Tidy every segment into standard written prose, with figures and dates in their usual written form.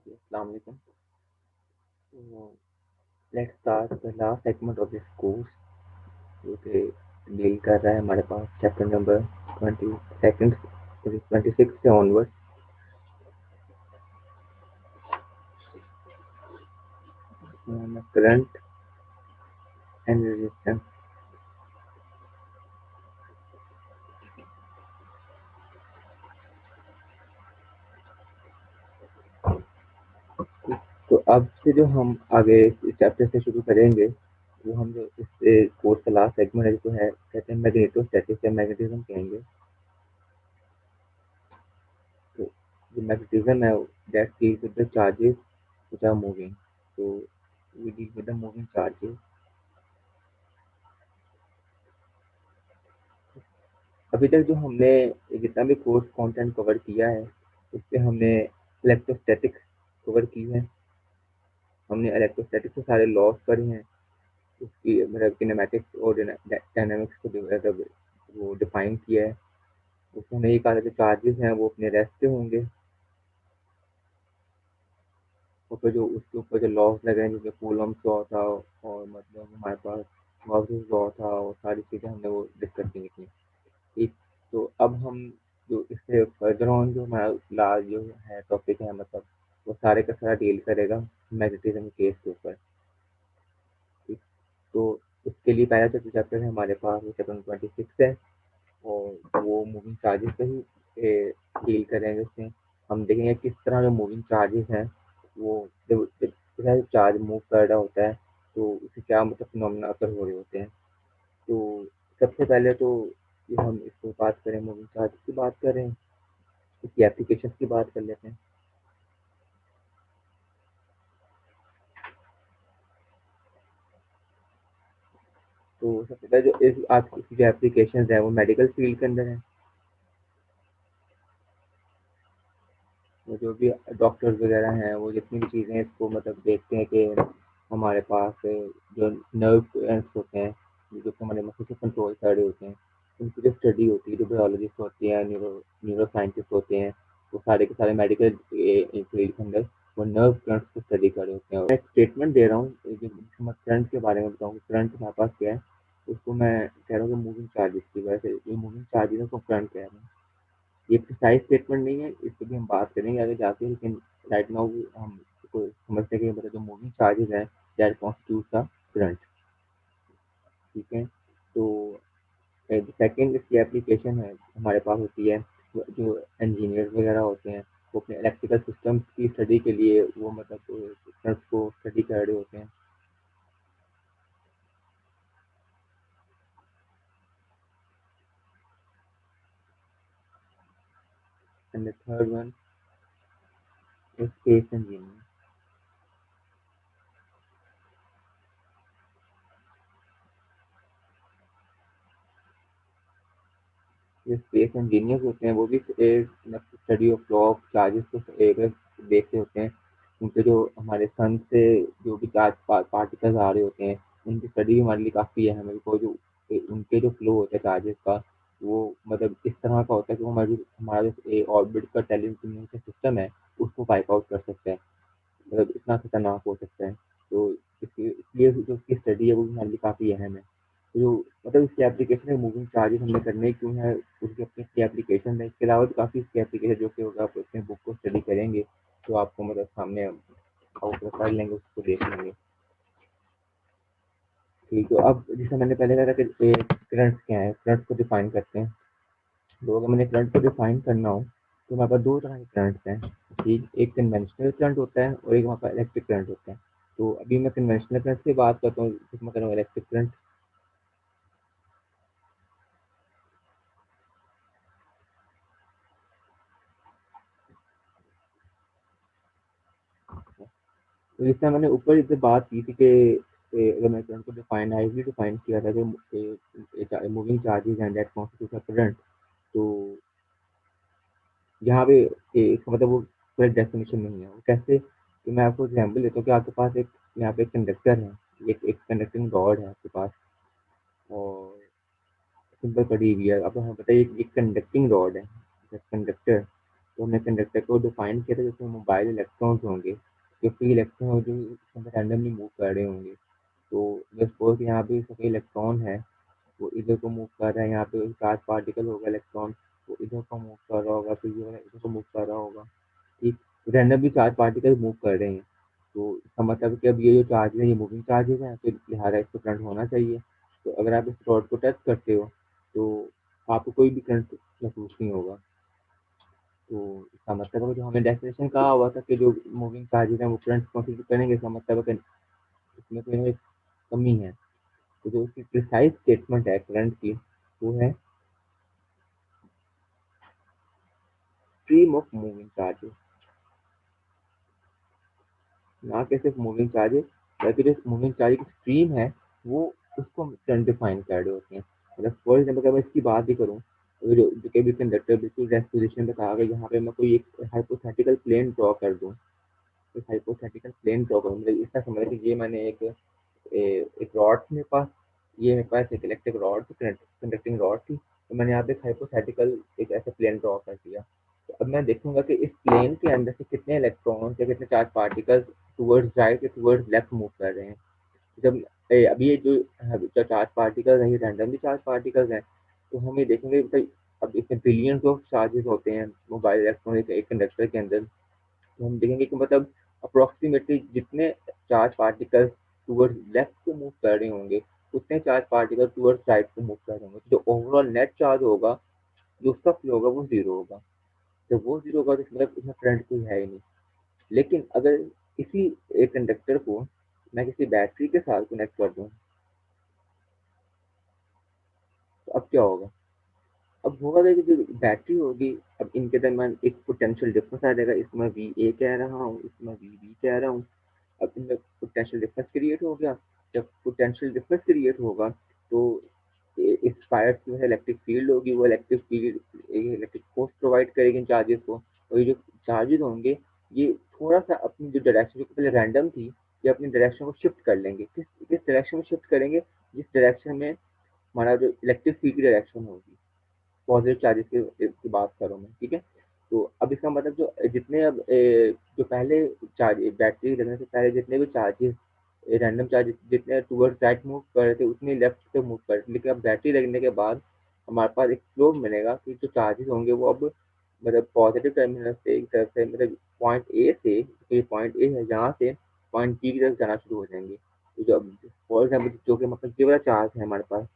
Assalamu alaikum. So, let's start the last segment of this course जो कि deal कर रहा है हमारे पास चैप्टर नंबर 22 26 से ऑनवर्ड करंट एंड रेजिस्टेंस। तो अब से जो हम आगे इस चैप्टर से शुरू करेंगे वो हम जो इस कोर्स का लास्ट सेगमेंट है जो है कहते हैं मैग्नेटोस्टैटिक्स या मैग्नेटिज्म कहेंगे। तो जो मैग्नेटिज्म है that deals with the charges which are moving. तो we deal with the moving charges. अभी तक जो हमने जितना भी कोर्स कंटेंट कवर किया है उससे हमने इलेक्ट्रोस्टैटिक्स कवर की है। हमने इलेक्ट्रोस्टैटिक्स के सारे लॉस पढ़े हैं, उसकी मतलब किनेमैटिक्स और डायनामिक्स को मतलब वो डिफाइन किया है। उसमें हमने ये कहा था कि चार्जेस हैं वो अपने रेस्ट पे होंगे और फिर जो उसके ऊपर जो लॉस लगे हैं जैसे कूलम्ब लॉ था और मतलब हमारे पास गॉसेस लॉ था और सारी चीज़ें हमने वो डिस्कस की थी। ठीक, तो अब हम जो इससे फर्दर ऑन जो हमारा लास्ट जो है टॉपिक है मतलब वो सारे का सारा डील करेगा मैग्नेटिज्म केस के ऊपर। ठीक, तो उसके लिए पहला जो चैप्टर है हमारे पास वो चैप्टर 26 है और वो मूविंग चार्जेस पे ही डील करेंगे। उसमें हम देखेंगे किस तरह जो मूविंग चार्जेस हैं वो जब चार्ज मूव कर रहा होता है तो उससे क्या मतलब फिनोमेना अकर हो रहे होते हैं। तो सबसे पहले तो ये हम इसको बात करें मूविंग चार्ज की बात करें, इसकी एप्लीकेशन की बात कर लेते हैं। तो सबसे पहले जो इस आज की जो एप्लीकेशन है वो मेडिकल फील्ड के अंदर है। वो जो भी डॉक्टर्स वगैरह हैं वो जितनी भी चीज़ें इसको मतलब देखते हैं कि हमारे पास जो नर्व एंड्स होते हैं जो हमारे मसल को कंट्रोल कर रहे होते हैं उनकी जो स्टडी होती है, जो बायोलॉजिस्ट होती है, न्यूरो साइंटिस्ट होते हैं, वो सारे के सारे मेडिकल फील्ड के अंदर वो नर्व करंट्स को स्टडी कर रहे होते हैं। मैं एक स्टेटमेंट दे रहा हूँ जो मैं करंट के बारे में बताऊँ करंट हमारे पास क्या है, उसको मैं कह रहा हूँ कि मूविंग चार्जेस की वजह से ये मूविंग चार्जेस को करंट कह रहा हूँ। ये प्रिसाइज स्टेटमेंट नहीं है, इसको भी हम बात करेंगे आगे जाके, लेकिन राइट नाउ हम इसको समझते हैं कि मतलब जो मूविंग चार्जेस हैं दैट कॉन्स्टिट्यूट द करंट। ठीक है, तो सेकंड इसकी एप्लीकेशन है हमारे पास होती है जो इंजीनियर वगैरह होते हैं वो अपने इलेक्ट्रिकल सिस्टम्स की स्टडी के लिए वो मतलब करंट को स्टडी कर रहे होते हैं। And the third one is space engineer. जो स्पेस इंजीनियर्स होते हैं वो भी study of law of charges को एक देखते होते हैं। उनके जो हमारे सन से जो भी चार्ज पार्टिकल्स आ रहे होते हैं उनकी स्टडी हमारे लिए काफ़ी है। हमें को जो उनके जो फ्लो होता है चार्जेस का वो मतलब इस तरह का होता है कि वो हमारा जो ऑर्बिट का टेलीकम्युनिकेशन सिस्टम है उसको वाइप आउट कर सकता है, मतलब इतना खतरनाक हो सकता है। तो इसलिए जो उसकी स्टडी है वो हमारे लिए काफ़ी अहम है। तो जो मतलब इसकी एप्लीकेशन है मूविंग चार्जेस हमने करने क्यों है उसकी अपनी इसकी एप्लीकेशन है। इसके अलावा भी काफ़ी इसकी एप्लीकेशन जो कि होगा आप अपने बुक को स्टडी करेंगे तो आपको मतलब सामने आउट कर लेंगे, उसको देख लेंगे। ठीक है, अब जैसे मैंने पहले कहा था कि करंट्स क्या है, करंट्स को डिफाइन करते हैं। तो अगर मैंने करंट को डिफाइन करना हो तो हमारे पास दो तरह के करंट्स हैं। ठीक, एक कन्वेंशनल करंट होता है और एक हमारे पास इलेक्ट्रिक करंट होता है। तो अभी मैं कन्वेंशनल करंट की बात करता हूँ, फिर मैं करूँगा इलेक्ट्रिक करंट। तो जिससे मैंने ऊपर इसे बात की थी कि अगर मैं करंट को डिफाइन हाईली डिफाइन किया था कि moving charges and that constitute a current. तो यहाँ पे इसका मतलब वो पूरा डेफिनेशन नहीं है, वो कैसे, तो मैं आपको एग्जाम्पल देता हूँ कि आपके पास एक यहाँ पे एक कंडक्टर है, एक कंडक्टिंग रॉड है आपके पास और सिंपल पड़ी हुई है। अब हमें बताइए एक कंडक्टिंग रॉड है कंडक्टर, तो हमने कंडक्टर को डिफाइन किया था जैसे मोबाइल इलेक्ट्रॉन्स होंगे, जो फ्री इलेक्ट्रॉन हो जो रैंडमली मूव कर रहे होंगे। तो जस्ट सपोज यहाँ पे कोई इलेक्ट्रॉन है, वो इधर को मूव कर रहा है, यहाँ पे चार्ज पार्टिकल होगा इलेक्ट्रॉन, वो इधर को मूव कर रहा होगा, फिर ये वाला इधर को मूव कर रहा होगा। ठीक, रैंडमली चार्ज पार्टिकल मूव कर रहे हैं। तो इसका मतलब है कि अब ये जो चार्ज है ये मूविंग चार्जेस हैं, तो लिहाजा इस पर करंट होना चाहिए। तो अगर आप इस रॉड को टच करते हो तो आपको कोई भी करंट महसूस नहीं होगा। तो इसका मतलब है जो हमें डेफिनेशन कहा हुआ था कि जो मूविंग चार्जेस हैं वो करंट कंट्रीब्यूट करेंगे, इसका मतलब है कि इसमें कोई ना कमी है। तो जो उसकी प्रिसाइज स्टेटमेंट है करंट की, वो है स्ट्रीम ऑफ मूविंग चार्जेस, ना कि सिर्फ मूविंग चार्जेस, बल्कि जो मूविंग चार्ज की स्ट्रीम है वो उसको हम करंट डिफाइन कर रहे होते हैं। मतलब फॉर एग्जाम्पल अगर मैं इसकी बात ही करूँ, तो जो कि भी कंडक्टर बिल्कुल रेस्ट पोजिशन पे कहा गया, यहाँ पे मैं कोई एक हाइपोथेटिकल प्लेन ड्रॉ कर दूँ, एक हाइपोथेटिकल प्लेन ड्रॉ करूँ, मतलब इसका समझ है कि ये मैंने एक रॉड थी मेरे पास, ये मेरे पास एक इलेक्ट्रिक रॉड थी, कंडक्टिंग रॉड थी, तो मैंने यहाँ पे एक हाइपोथेटिकल एक ऐसा प्लेन ड्रॉ कर दिया। तो अब मैं देखूंगा कि इस प्लेन के अंदर से कितने इलेक्ट्रॉन या कितने चार्ज पार्टिकल्स टूवर्ड्स राइट या टूवर्ड्स लेफ्ट मूव कर रहे हैं। जब अभी ये जो चार्ज पार्टिकल्स हैं ये रैंडमली चार्ज पार्टिकल्स हैं, तो हम ये देखेंगे भाई अब इसमें बिलियंस ऑफ चार्जेस होते हैं मोबाइल इलेक्ट्रॉनिक एक कंडक्टर के अंदर। तो हम देखेंगे कि मतलब अप्रोक्सीमेटली जितने चार्ज पार्टिकल्स टूवर्ड्स लेफ्ट को मूव कर रहे होंगे, उतने चार्ज पार्टिकल टूवर्ड्स राइट को मूव कर रहे होंगे। तो जो ओवरऑल नेट चार्ज होगा, जो उसका फ्लो होगा वो जीरो होगा। जब वो जीरो होगा तो मतलब इसमें करंट कोई है ही नहीं। लेकिन अगर इसी एक कंडक्टर को मैं किसी बैटरी के साथ कनेक्ट कर दूं, तो अब क्या होगा? अब होगा कि जो बैटरी होगी, अब इनके दरमियान एक पोटेंशियल डिफरेंस आ जाएगा, इसको मैं वी ए कह रहा हूँ, इसको मैं वी बी कह रहा हूँ। अब इनमें पोटेंशियल डिफरेंस क्रिएट हो गया। जब पोटेंशियल डिफरेंस क्रिएट होगा तो इस वायर की वजह इलेक्ट्रिक फील्ड होगी, वो electric field electric force provide करेगी इन चार्जेस को। और ये जो चार्जेस होंगे ये थोड़ा सा अपनी जो डायरेक्शन जो पहले रैंडम थी, ये अपनी डायरेक्शन को शिफ्ट कर लेंगे। किस किस डायरेक्शन में शिफ्ट करेंगे? जिस डायरेक्शन में हमारा जो इलेक्ट्रिक फील्ड की डायरेक्शन होगी, पॉजिटिव चार्जेस की बात कर रहा हूँ मैं, ठीक है। तो अब इसका मतलब जो जितने अब जो पहले चार्ज बैटरी लगने से पहले जितने भी चार्जेस रैंडम चार्जेस जितने टूवर्ड्स राइट मूव कर रहे थे उतने लेफ्ट पे मूव कर रहे थे, लेकिन अब बैटरी लगने के बाद हमारे पास एक फ्लो मिलेगा कि जो चार्जेस होंगे वो अब मतलब पॉजिटिव टर्मिनल से एक तरफ से मतलब पॉइंट ए से, तो ये पॉइंट ए है यहाँ से पॉइंट बी की तरफ जाना शुरू हो जाएंगे। तो जो फॉर एग्जाम्पल जो कि मतलब ये वाला चार्ज है हमारे पास,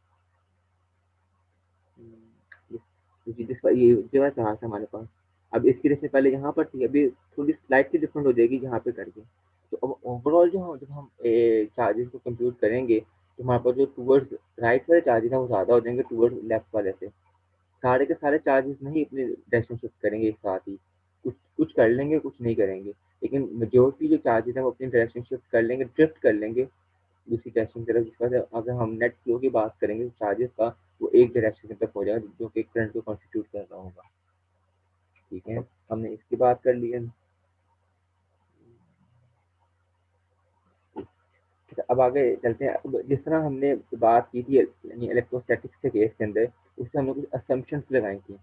जिस पर ये जगह कहाँ था हमारे पास, अब इसकी रेस पहले यहाँ पर थी, अभी थोड़ी स्लाइटली डिफरेंट हो जाएगी यहाँ पे करके। तो अब ओवरऑल जो हम जब हम चार्जेस को कंप्यूट करेंगे तो हमारे पास जो टूवर्ड्स राइट वाले चार्जेस हैं वो ज़्यादा हो जाएंगे टूवर्ड्स लेफ्ट वाले से। सारे के सारे चार्जेस नहीं अपने डायरेक्शन शिफ्ट करेंगे एक साथ ही, कुछ कुछ कर लेंगे कुछ नहीं करेंगे, लेकिन मेजोरिटी जो चार्जेस हैं वो अपनी डायरेक्शन शिफ्ट कर लेंगे, ड्रिफ्ट कर लेंगे दूसरी डायरेक्शन की तरफ। जिसका अगर हम नेट फ्लो की बात करेंगे चार्जेस का, वो एक डायरेक्शन की तरफ हो जाएगा जो कि करंट को कॉन्स्टिट्यूट कर रहा होगा। ठीक है, हमने इसकी बात कर ली है। अब आगे चलते हैं। अब जिस तरह हमने बात की थी यानी इलेक्ट्रोस्टैटिक्स के केस के अंदर, उससे हमने कुछ असम्पशंस लगाई थी।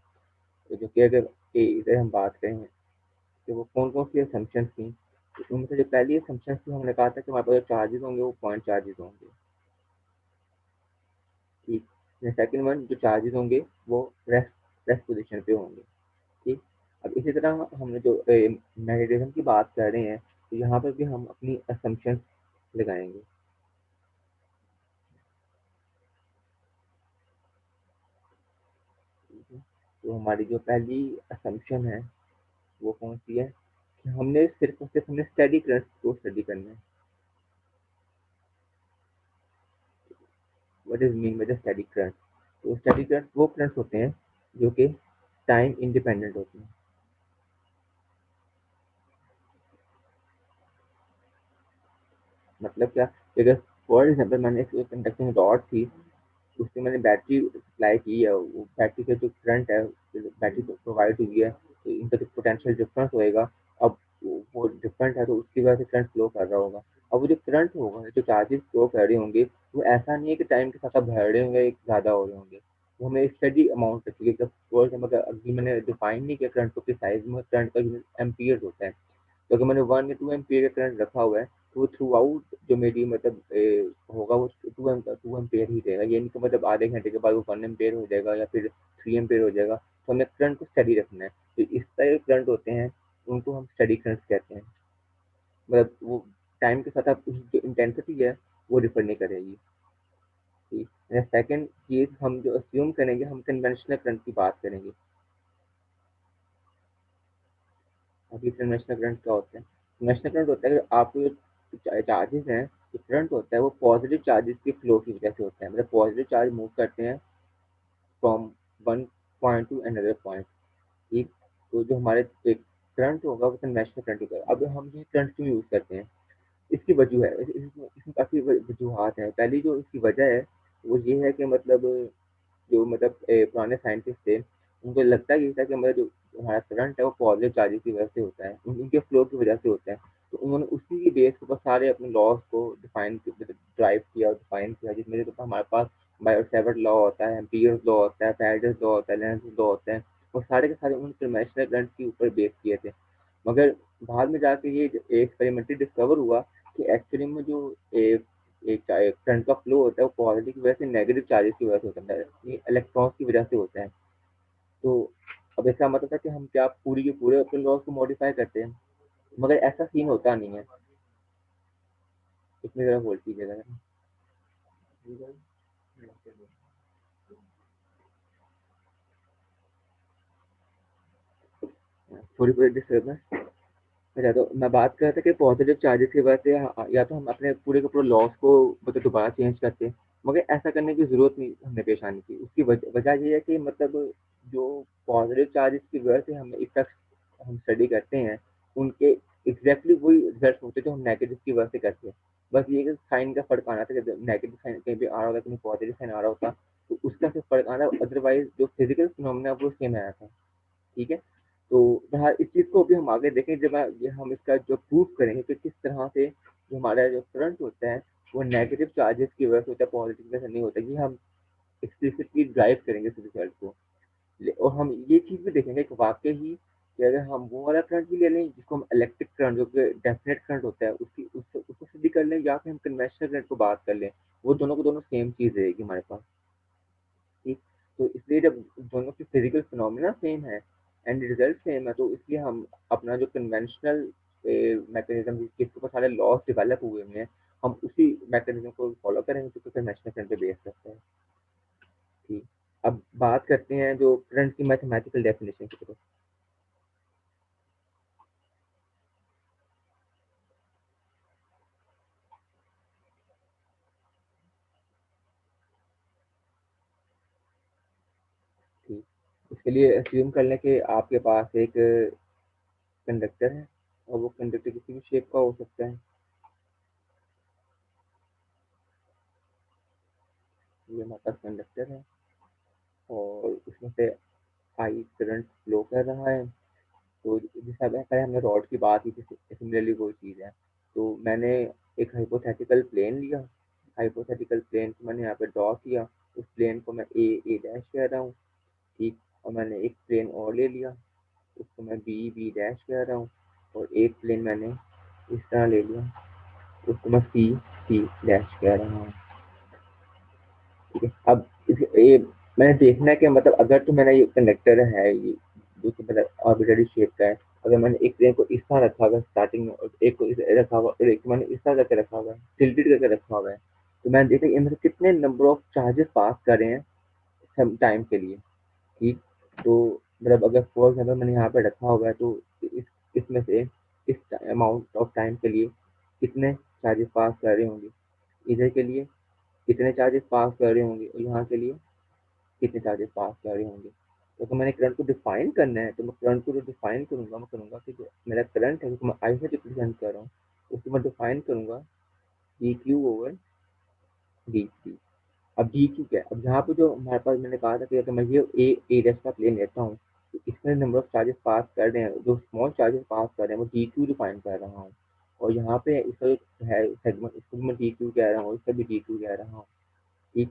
तो जो कि अगर इधर हम बात करें कि वो कौन कौन सी असम्पशंस थी, तो उनमें से जो पहली असम्पशंस थी हमने कहा था कि हमारे पास जो चार्जेस होंगे वो पॉइंट चार्जेस होंगे। ठीक, सेकंड वन जो चार्जेस होंगे वो रेस्ट रेस्ट पोजिशन पे होंगे। ठीक, अब इसी तरह हमने जो मैग्नेटिज्म की बात कर रहे हैं, तो यहाँ पर भी हम अपनी असम्पशंस लगाएंगे। ठीक है? तो हमारी जो पहली असम्पशन है वो कौन सी है कि हमने सिर्फ और सिर्फ हमने स्टडी करंट को स्टडी करना है। What is mean by the study current? तो स्टडी करंट वो करंट होते हैं जो कि टाइम इंडिपेंडेंट होते हैं। मतलब क्या कि अगर फॉर एग्जाम्पल मैंने एक कंडक्टिंग रॉड थी, उससे मैंने बैटरी सप्लाई की है, वो बैटरी का जो करंट है बैटरी को प्रोवाइड हुई है, तो इनका जो पोटेंशियल डिफरेंस होएगा, अब वो डिफरेंट है तो उसकी वजह से करंट फ्लो कर रहा होगा। अब वो जो करंट होगा जो चार्जेस फ्लो कर रहे होंगे वो ऐसा नहीं है कि टाइम के साथ बढ़ रहे होंगे ज़्यादा हो रहे होंगे, वो हमें स्टडी अमाउंट रखी है। जब फॉर एग्जाम्पल अभी मैंने डिफाइन नहीं किया करंट को प्रिसाइज में, करंट का यूनिट एम्पियर होता है, तो अगर मैंने 1 या 2 एम्पियर का करंट रखा हुआ है तो वो थ्रू आउट जो मेरी मतलब होगा वो 2 एम्पियर ही रहेगा। ये नहीं कि मतलब आधे घंटे के बाद वो 1 एम्पियर हो जाएगा या फिर 3 एम्पियर हो जाएगा। तो हमें करंट को स्टडी रखना है। तो इस तरह के करंट होते हैं, उनको हम स्टडी करंट कहते हैं। मतलब वो टाइम के साथ आप उसकी जो इंटेंसिटी है वो डिफर नहीं करेगी। सेकेंड चीज हम जो अस्यूम करेंगे, हम कन्वेंशनल करंट की बात करेंगे। अभी कन्वेंशनल करंट क्या होता है? कन्वेंशनल करंट होता है कि आपको जो चार्जेस हैं, जो करंट होता है वो पॉजिटिव चार्जेस के फ्लो की वजह से होता है। मतलब पॉजिटिव चार्ज मूव करते हैं from one point two another point. ठीक, तो जो हमारे एक करंट होगा वो कन्वेंशनल करंट होगा। अब हम ये करंट क्यों यूज करते हैं, इसकी वजह है, इसमें काफी वजूहत है। पहली जो इसकी वजह है वो ये है कि मतलब जो मतलब पुराने साइंटिस्ट थे, उनको लगता ये था कि हमारा जो हमारा करंट है वो पॉजिटिव चार्जेस की वजह से होता है, उनके फ्लो की वजह से होता है। तो उन्होंने उसी के बेस के ऊपर सारे अपने लॉज को डिफाइन ड्राइव किया और डिफाइन किया, जिसमें तो हमारे पास बायोसेवर्ट लॉ होता है, एम्पियर्स लॉ होता है, फैराडेज लॉ होता है, लेंज लॉ होता है। वो सारे के सारे उन कन्वेंशनल करंट के ऊपर बेस किए थे। मगर बाद में जाके ये एक्सपेरिमेंटली डिस्कवर हुआ कि एक्चुअली में जो एक एक करंट का फ्लो होता है वो पॉजिटिव की वजह से नेगेटिव चार्जेस की वजह से होता है, ये इलेक्ट्रॉन्स की वजह से होता है। तो अब इसका मतलब है कि हम क्या पूरी के पूरे अपने लॉज को मॉडिफाई करते हैं, मगर ऐसा सीन होता नहीं है। इसमें जरा होल्ड कीजिएगा। थोड़ी पूरी डिस्टर्बेंस। अच्छा, तो मैं बात कर रहा था कि पॉजिटिव चार्जेस की वजह से या तो हम अपने पूरे के पूरे लॉस को मतलब दोबारा चेंज करते हैं, मगर ऐसा करने की जरूरत नहीं हमने पेश आनी थी। उसकी वजह ये है कि मतलब जो पॉजिटिव चार्जेस की वजह से हम इफेक्ट हम स्टडी करते हैं, उनके एग्जैक्टली वही रिजल्ट होते हैं जो हम नेगेटिव की वजह से करते हैं। बस ये साइन का फर्क आना था कि नेगेटिव साइन कहीं भी आ रहा होता, कहीं पॉजिटिव साइन आ रहा होता, तो उसका सिर्फ फर्क आना, अदरवाइज जो फिजिकल फिनोमेना वो सेम आया था। ठीक है, तो बहरहाल इस चीज़ को अभी हम आगे देखें, जब ये हम इसका जो प्रूफ करेंगे कि किस तरह से जो हमारा जो करंट होता है वो नेगेटिव चार्जेस की वजह से होता है, पॉजिटिव की वजह से नहीं होता। ये हम एक्सप्लिसिटली ड्राइव करेंगे इस रिजल्ट को। और हम ये चीज़ भी देखेंगे कि वाकई ही कि अगर हम वो वाला करंट भी ले लें जिसको हम इलेक्ट्रिक करंट, जो कि डेफिनेट करंट होता है, उसकी उसको स्टडी कर लें, या फिर हम कन्वेंशनल करंट को बात कर लें, वो दोनों को दोनों सेम चीज़ रहेगी हमारे पास। ठीक, तो इसलिए जब दोनों की फिजिकल फिनोमिना सेम है एंड रिजल्ट सेम है, तो इसलिए हम अपना जो कन्वेंशनल मैकेनिज्म जिसके ऊपर सारे लॉस डेवलप हुए हैं, हम उसी मैकेनिज्म को फॉलो करेंगे जो कि कन्वेंशनल करंट पे बेस करता है। ठीक, अब बात करते हैं जो करंट की मैथमेटिकल डेफिनेशन की तरफ। ठीक, इसके लिए अस्यूम कर लें कि आपके पास एक कंडक्टर है, और वो कंडक्टर किसी भी शेप का हो सकता है। ये हमारे पास कंडक्टर है और उसमें से आई करंट फ्लो कर रहा है। तो जैसा पहले हमने रॉड की बात की थी, सिमिलरली कोई चीज़ है। तो मैंने एक हाइपोथेटिकल प्लेन लिया, हाइपोथेटिकल प्लेन को मैंने यहाँ पे ड्रॉ किया। उस प्लेन को मैं ए डैश कह रहा हूँ। ठीक, और मैंने एक प्लेन और ले लिया, उसको मैं बी डैश कह रहा हूँ। और एक प्लेन मैंने इस तरह ले लिया, उसको मैं सी डैश कह रहा हूँ। ठीक है, अब ये मैंने देखना है कि मतलब अगर तो मेरा ये कंडक्टर है, ये जो कि मतलब आर्बिट्ररी शेप का है, अगर मैंने एक प्लेन को इस तरह रखा हुआ है स्टार्टिंग में, और एक को इस रखा हुआ, और एक को मैंने इस तरह करके रखा हुआ है, टिल्टेड करके रखा हुआ है, तो मैंने देखा इनमें से कितने नंबर ऑफ चार्जेस पास कर रहे हैं सम टाइम के लिए। ठीक, तो मतलब अगर फॉर एग्जाम्पल मैंने यहाँ पे रखा हुआ है, तो इस इसमें से इस अमाउंट ऑफ टाइम के लिए कितने चार्जेस पास कर रहे होंगे, इधर के लिए कितने चार्जेस पास कर रहे होंगे, और यहाँ के लिए कितने चार्जेस पास कर रहे होंगे। तो अगर मैंने करंट को डिफाइन करना है, तो मैं करंट को जो डिफाइन करूंगा, मैं करूंगा कि जो मेरा करंट है, जिसको मैं आई से रिप्रेजेंट कर रहा हूँ, उसको मैं डिफाइन करूंगा D Q over D C. अब डी क्यू क्या है, अब यहाँ पे जो हमारे पास मैंने कहा था कि अगर मैं ये ए डैश का प्लेन लेता हूँ, तो इसमें नंबर ऑफ चार्जेस पास कर रहे हैं, जो स्मॉल चार्जेस पास कर रहे हैं वो डी क्यू डिफाइन कर रहा हूँ। और यहाँ पे इसका जो है सेगमेंट, इसको भी मैं डी क्यू कह रहा हूँ, इसका भी डी क्यू कह रहा हूँ। ठीक,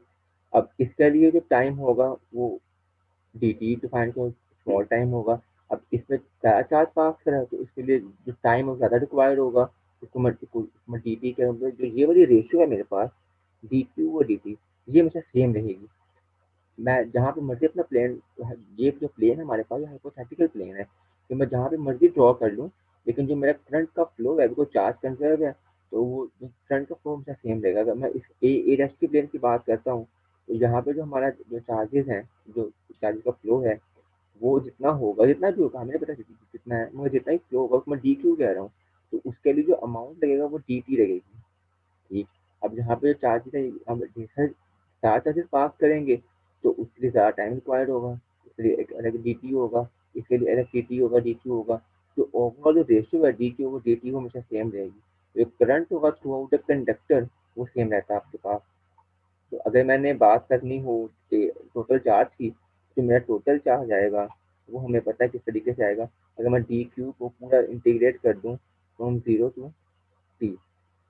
अब इसके लिए जो टाइम होगा वो डी टी डिफाइन करो, स्मॉल टाइम होगा। अब इसमें ज़्यादा चार्ज पास करा तो इसके लिए जो टाइम वो ज़्यादा रिक्वायर्ड होगा, इसको मैं डी टी के अंदर जो ये वाली रेशियो है मेरे पास, डी क्यू और डी टी, ये हमेशा सेम रहेगी। मैं जहाँ पे मर्जी अपना प्लेन, ये जो प्लेन है हमारे पास, ये हाइपोथेटिकल प्लेन है, तो मैं जहाँ पे मर्जी ड्रॉ कर लूँ, लेकिन जो मेरा करंट का फ्लो है वो चार्ज कंजर्व है, तो वो करंट का फ्लो हमेशा सेम रहेगा। अगर मैं इस ए डैश की प्लेन की बात करता हूँ, तो यहाँ पे जो हमारा जो चार्जेस हैं, जो चार्जेस का फ्लो है, वो जितना होगा, जितना भी होगा हमें नहीं पता कितना है, मगर जितना ही फ्लो होगा उसको मैं डी क्यू कह रहा हूँ, तो उसके लिए जो अमाउंट लगेगा वो डी टी लगेगी। ठीक। अब यहाँ पे चार्जेस है, हम जैसे चार चार्जेस पास करेंगे तो उसके लिए ज़्यादा टाइम रिक्वायर्ड होगा, उसके लिए एक अलग डी टी होगा, इसके लिए अलग टी टी होगा, डी क्यू होगा। जो ओवरऑल जो रेशियो है डी क्यू और डी टी वो हमेशा सेम रहेगी। जो करंट होगा थ्रू आउट द कंडक्टर वो सेम रहता है आपके पास। तो अगर मैंने बात करनी हो टोटल चार्ज की, तो मेरा टोटल चार्ज आएगा, वो हमें पता है किस तरीके से आएगा। अगर मैं डी क्यू को पूरा इंटीग्रेट कर दूँ फ्रॉम जीरो टू टी,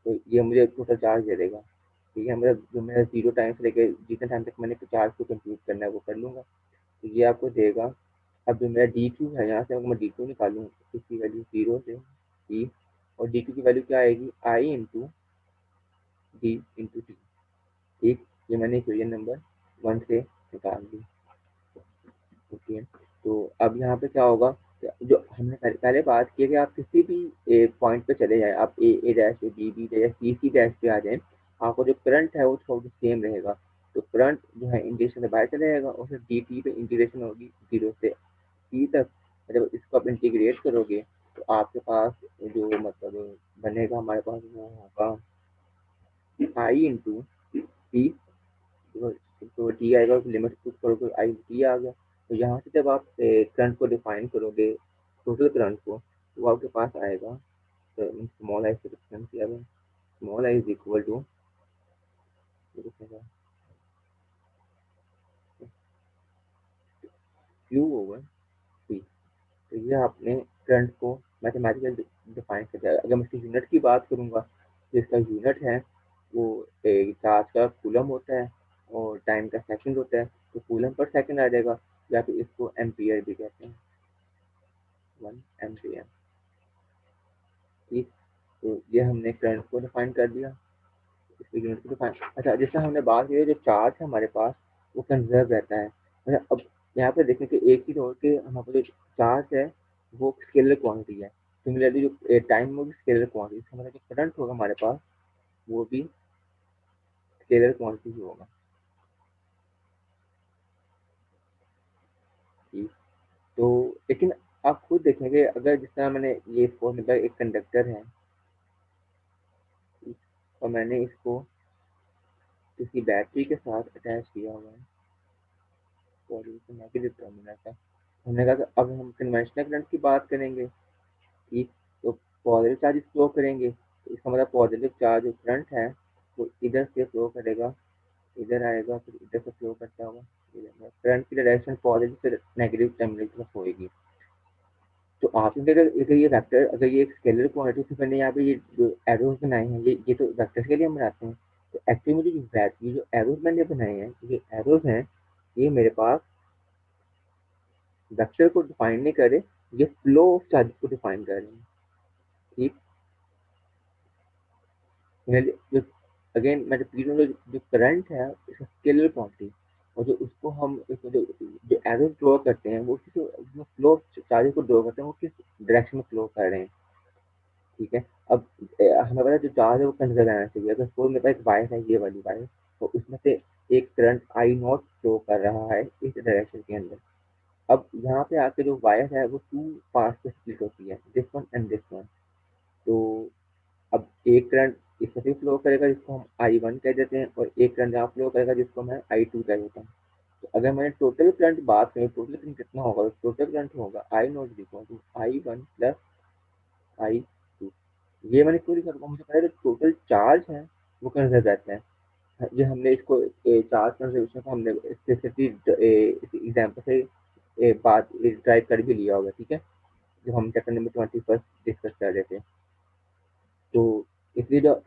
तो ये मुझे टोटल चार्ज दे देगा। ठीक है, मतलब जो मेरा जीरो टाइम से लेकर जितने टाइम तक मैंने चार्ज को कंप्यूट करना है वो कर लूँगा, तो ये आपको देगा। अब जो मेरा डी क्यू है, यहाँ से अगर मैं डी क्यू निकालूँ तो इसकी वैल्यू जीरो से टी, और डी क्यू की वैल्यू क्या आएगी, आई इंटू डी इंटू टी। ठीक, ये मैंने इक्वेशन नंबर 1 से निकाल दी। ओके, तो अब यहाँ पे क्या होगा, जो हमने पहले बात की है कि आप किसी भी पॉइंट पे चले जाएँ, आप ए डैश पे, बी डैश, सी डैश पे आ जाएँ, आपको जो करंट है वो थोड़ा सेम रहेगा। तो करंट जो है इंटीग्रेशन से बाहर चला जाएगा और फिर डी टी पे इंटीग्रेशन होगी जीरो से टी तक। जब इसको आप इंटीग्रेट करोगे तो आपके पास जो मतलब बनेगा हमारे पास वो होगा आई इंटू टी। तो टी आएगा, लिमिट पुट करोगे आई टी आ गया। तो यहाँ से जब आप करंट को डिफाइन करोगे, टोटल करंट को, तो आपके पास आएगा स्मॉल आई से डिफरेंस किया है, small I is equal to Q over T. तो ये आपने करंट को मैथमेटिकल डिफाइन कर दिया। अगर मैं इसकी यूनिट की बात करूँगा, तो इसका यूनिट है वो चार्ज का कूलम होता है और टाइम का सेकंड होता है, तो कूलम पर सेकंड आ जाएगा, या फिर इसको एम्पियर भी कहते हैं, 1 एम्पियर। ठीक, तो ये हमने करंट को डिफाइन कर दिया, इसकी यूनिट को डिफाइन। अच्छा, जैसे हमने बात की जो चार्ज है हमारे पास वो कंजर्व रहता है। अच्छा, अब यहाँ पे देखें कि एक चीज़ और कि हमारे पास जो चार्ज है वो स्केलर क्वांटिटी है। सिमिलरली जो टाइम में भी स्केलर क्वांटिटी, इसका मतलब जो करंट होगा हमारे पास वो भी स्केलर क्वांटिटी ही होगा। ठीक, तो लेकिन आप खुद देखेंगे, अगर जिस तरह मैंने ये फोन नंबर एक कंडक्टर है, ठीक, और मैंने इसको किसी बैटरी के साथ अटैच किया हुआ है, सॉरी इसको नेगेटिव टर्मिनल था। हमने कहा कि अब हम कन्वेंशनल करंट की बात करेंगे। ठीक, तो पॉजिटिव चार्ज फ्लो करेंगे, तो इसका मतलब पॉजिटिव चार्ज जो करंट है वो इधर से फ्लो करेगा, इधर आएगा, फिर इधर से फ्लो करता होगा, करंट की डायरेक्शन पॉजिटिव से नेगेटिव टर्मिनल की तरफ होएगी। तो आपने अगर ये वेक्टर, अगर ये एक स्केलर क्वांटिटी से मैंने यहाँ पे ये जो एरोज बनाए हैं, ये तो वेक्टर के लिए हम बनाते हैं। तो एक्चुअली मुझे ये जो एरोज मैंने बनाए हैं, ये एरोज हैं, ये मेरे पास वेक्टर को डिफाइन नहीं करे, ये फ्लो ऑफ चार्ज को डिफाइन कर रहे हैं। ठीक, जो अगेन मैं रिपीट करूँगा, जो करंट है इसका स्केलर क्वांटिटी, और जो उसको हम जो एरो ड्रॉ करते हैं वो किस फ्लो चार्जेस को ड्रॉ करते हैं, वो किस डायरेक्शन में फ्लो कर रहे हैं। ठीक है, अब हमें पता है जो चार्ज है वो कंजर्व रहना चाहिए। अगर सपोज मेरे पास एक वायर है, ये वाली वायर, तो उसमें से एक करंट आई नॉट फ्लो कर रहा है इस डायरेक्शन के अंदर। अब यहाँ पे आके जो वायर है वो टू पार्ट में स्प्लिट होती है, this one and this one. तो अब एक करंट इस तरह फ्लो करेगा जिसको हम आई वन कह देते हैं, और एक करंट यहाँ फ्लो करेगा जिसको मैं आई टू कह देता हूँ। तो अगर मैंने टोटल करंट बात करें, टोटल करंट कितना होगा, तो टोटल करंट होगा I not equal to I one plus I two. ये मैंने क्यों लिखा, मुझे पता है जो टोटल चार्ज है वो कंजर्व रहता है। ये हमने इसको चार्ज कंजर्वेशन को हमने स्पेसिफिक एग्जाम्पल से बात ड्राइव कर भी लिया होगा। ठीक है, जो हम चैप्टर नंबर 21 डिस्कस कर रहे थे। तो इसलिए जब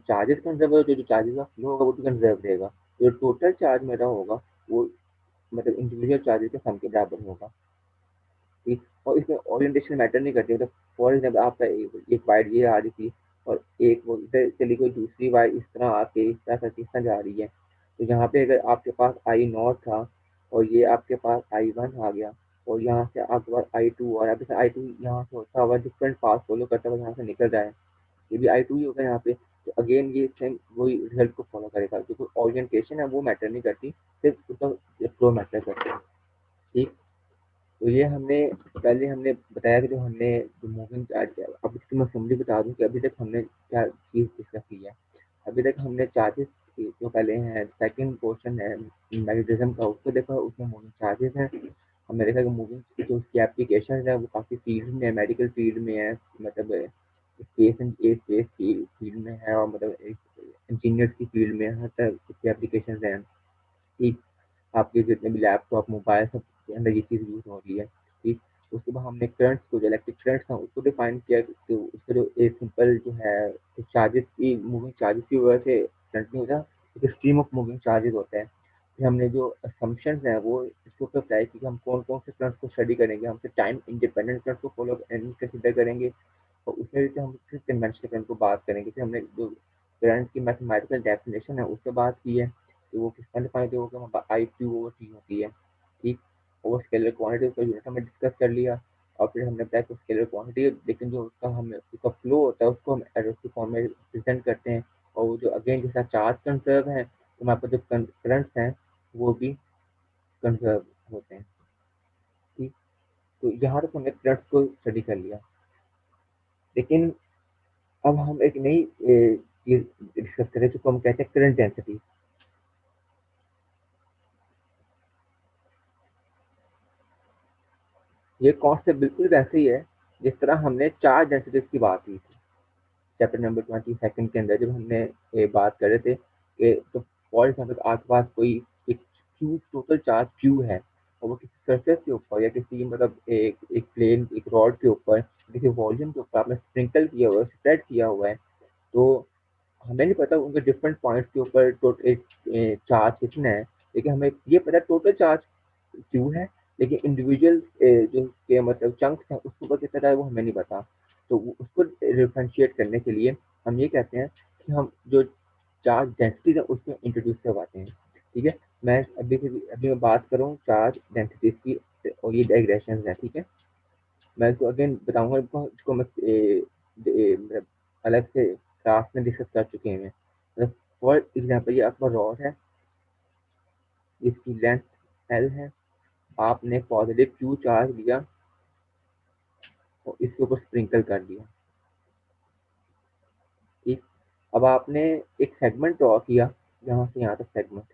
चार्जेस कंजर्व हो, जो चार्जेस का फ्लो होगा वो भी कंजर्व रहेगा। जो टोटल चार्ज मेरा होगा वो मतलब इंडिविजुअल चार्जेस के सम के बराबर होगा। ठीक, और इसमें ओरिएंटेशन मैटर नहीं करती, मतलब फॉर एग्जाम्पल आपका एक वायर ये आ रही थी और एक वो इधर चली गई, दूसरी वायर इस तरह आके इस तरह करके इस तरह जा रही है। तो यहाँ पे अगर आपके पास आई नॉट था और ये आपके पास आई वन आ गया और यहाँ से आपके पास आई टू और अभी आई टू यहाँ से होता हुआ डिफरेंट पाथ फॉलो करता हुआ यहाँ से निकल रहा है, ये भी आई टू ही होगा यहाँ पे। तो अगेन ये सेम वही रिजल्ट को फॉलो करेगा, क्योंकि ओरिएंटेशन है वो मैटर नहीं करती, सिर्फ उसका फ्लो मैटर करता है। ठीक, तो ये हमने पहले हमने बताया कि जो हमने जो मूविंग चार्ज किया, अब इसकी मैं समरी बता दूं कि अभी तक हमने क्या चीज़ डिस्कस की है। अभी तक हमने चार्जेस जो पहले हैं, सेकंड पोर्शन है मैग्नेटिज्म का, उसको देखा, उसमें मूविंग चार्जेस हैं। हमने देखा कि मूविंग जो उसकी एप्लीकेशन है वो काफ़ी फील्ड में है, मेडिकल फील्ड में है, मतलब स्पेस एंड स्पेस की फील्ड में है, और मतलब इंजीनियर्स की फील्ड में हर तरह की एप्लीकेशन हैं। ठीक, आपके जितने भी लैपटॉप मोबाइल सब के अंदर ये चीज़ यूज़ हो रही है। ठीक, उसके बाद हमने करंट्स को, जो इलेक्ट्रिक करंट्स था उसको डिफाइन किया, तो उसका जो एक सिंपल जो है चार्जेस की मूविंग चार्जेस की वजह से करंट नहीं होता, एक स्ट्रीम ऑफ मूविंग चार्जेस होता है। फिर हमने जो असम्पशंस हैं वो इसके ऊपर अप्लाई की कि हम कौन कौन से करंट्स को स्टडी करेंगे, हम टाइम इंडिपेंडेंट करंट को फॉलो कंसिडर करेंगे, और उसमें भी हम फिर कन्वेंशनल करंट को बात करेंगे। फिर हमने जो करंट की मैथमेटिकल डेफिनेशन है उससे बात की है, तो वो किस तरह डिफाइन होगा, आई क्यू ओवर टी होती है। ठीक, और स्केलर क्वांटिटी उसका यूनिट हमने डिस्कस कर लिया, और फिर हमने बताया कि स्केलर क्वांटिटी, लेकिन जो उसका हमें उसका फ्लो होता है उसको हम एरो की फॉर्म में रिप्रेजेंट करते हैं, और वो जो अगेन जैसा चार्ज कंजर्व है तो हमारे पास जो करंट्स हैं वो भी कंजर्व होते हैं। ठीक, तो यहाँ तक हमने करंट्स को स्टडी कर लिया, लेकिन अब हम एक नई चीज डिस्कस करें जिसको हम कहते हैं करंट डेंसिटी। ये कॉन्सेप्ट बिल्कुल वैसे ही है जिस तरह हमने चार्ज डेंसिटीज की बात की थी चैप्टर नंबर 22 के अंदर, जब हमने ये बात कर रहे थे कि तो फॉर एग्जाम्पल आपके पास कोई एक क्यू टोटल चार्ज क्यू है, और वो किसी सरफेस के ऊपर या किसी मतलब एक प्लेन एक रॉड के ऊपर किसी वॉल्यूम के ऊपर आपने स्प्रिंकल किया हुआ है, स्प्रेड किया हुआ है, तो हमें नहीं पता उनके डिफरेंट पॉइंट्स के ऊपर टोटल चार्ज कितना है, लेकिन हमें ये पता टोटल चार्ज क्यू है, लेकिन इंडिविजुअल जो के मतलब चंक्स हैं उसके ऊपर कितना है वो हमें नहीं पता। तो उसको डिफ्रेंशिएट करने के लिए हम ये कहते हैं कि हम जो चार्ज डेंसिटीज है उसको इंट्रोड्यूस करवाते हैं। ठीक है, मैं अभी मैं बात करूँ चार्ज डेंसिटीज की, और ये डायग्रेशन है। ठीक है, मैं इसको अगेन बताऊंगा, इसको मैं मतलब अलग से क्लास में डिस्कस कर चुके हैं। मतलब फॉर एग्जाम्पल ये आपका रॉड है, इसकी लेंथ एल है, आपने पॉजिटिव क्यू चार्ज लिया और इसके ऊपर स्प्रिंकल कर दिया। ठीक, अब आपने एक सेगमेंट ड्रॉ किया यहाँ से यहाँ तक सेगमेंट,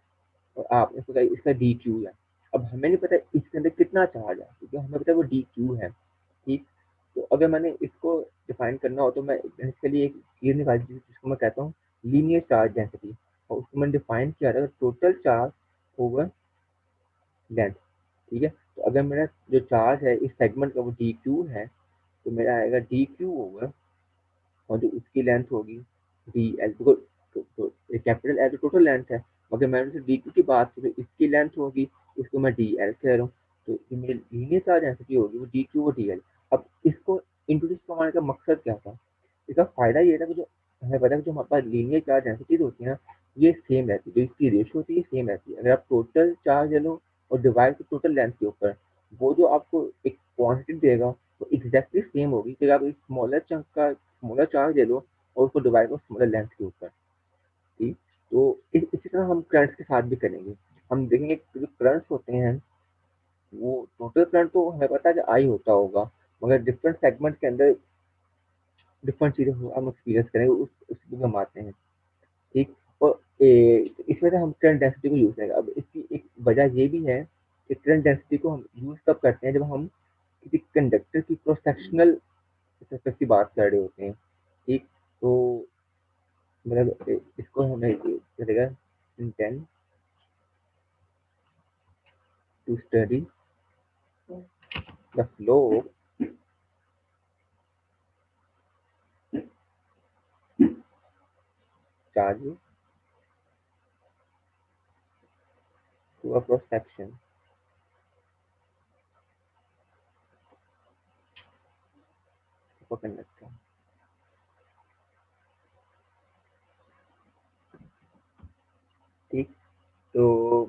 और आपने सोचा इसका डी क्यू है। अब हमें नहीं पता इसके अंदर कितना चार्ज है, क्योंकि हमें पता है वो डी क्यू है। ठीक, तो अगर मैंने इसको डिफाइन करना हो तो मैं इसके लिए एक चीज निकाली थी जिसको मैं कहता हूँ लीनियर चार्ज डेंसिटी, और उसको मैंने डिफाइन किया था टोटल चार्ज ओवर लेंथ। ठीक है, तो अगर मेरा जो चार्ज है इस सेगमेंट का वो डी क्यू है, तो मेरा आएगा डी क्यू ओवर, और जो उसकी लेंथ होगी डी एल, तो कैपिटल एल तो टोटल लेंथ है, मगर मैंने डी क्यू की बात की तो इसकी लेंथ होगी, इसको मैं डी एल कह रहा हूँ, तो ये मेरी लीनियर चार्ज डेंसिटी होगी वो डी क्यू और डी एल। अब इसको इंट्रोड्यूस करवाने का मकसद क्या था, इसका फायदा ये था कि जो हमें पता है कि जो हमारे पास लीनियर चार्ज डेंसिटीज होती है ना, ये सेम रहती है, जो इसकी रेशियो होती है सेम रहती है। अगर आप टोटल चार्ज ले लो और डिवाइड टोटल लेंथ के ऊपर, वो जो आपको एक क्वांटिटी देगा वो एग्जैक्टली सेम होगी कि आप एक स्मॉलर चंक का स्मॉलर चार्ज ले लो और उसको डिवाइड करो स्मॉलर लेंथ के ऊपर। ठीक, तो इसी तरह हम करंट्स के साथ भी करेंगे। हम देखेंगे कि जो करंट्स होते हैं वो टोटल करंट तो हमें पता है कि आई होता होगा, मगर डिफरेंट सेगमेंट के अंदर डिफरेंट चीज़ें हम एक्सपीरियंस करेंगे, उसको हम आते हैं। ठीक, और इस वजह से हम करंट डेंसिटी को यूज़ करेंगे। अब इसकी एक वजह ये भी है कि करंट डेंसिटी को हम यूज़ तब करते हैं जब हम किसी कंडक्टर की क्रॉस सेक्शनल सरफेस की बात कर रहे होते हैं। ठीक, तो मतलब इसको हमें चलेगा intent to study the flow charge to a cross section of a conductor. ठीक, तो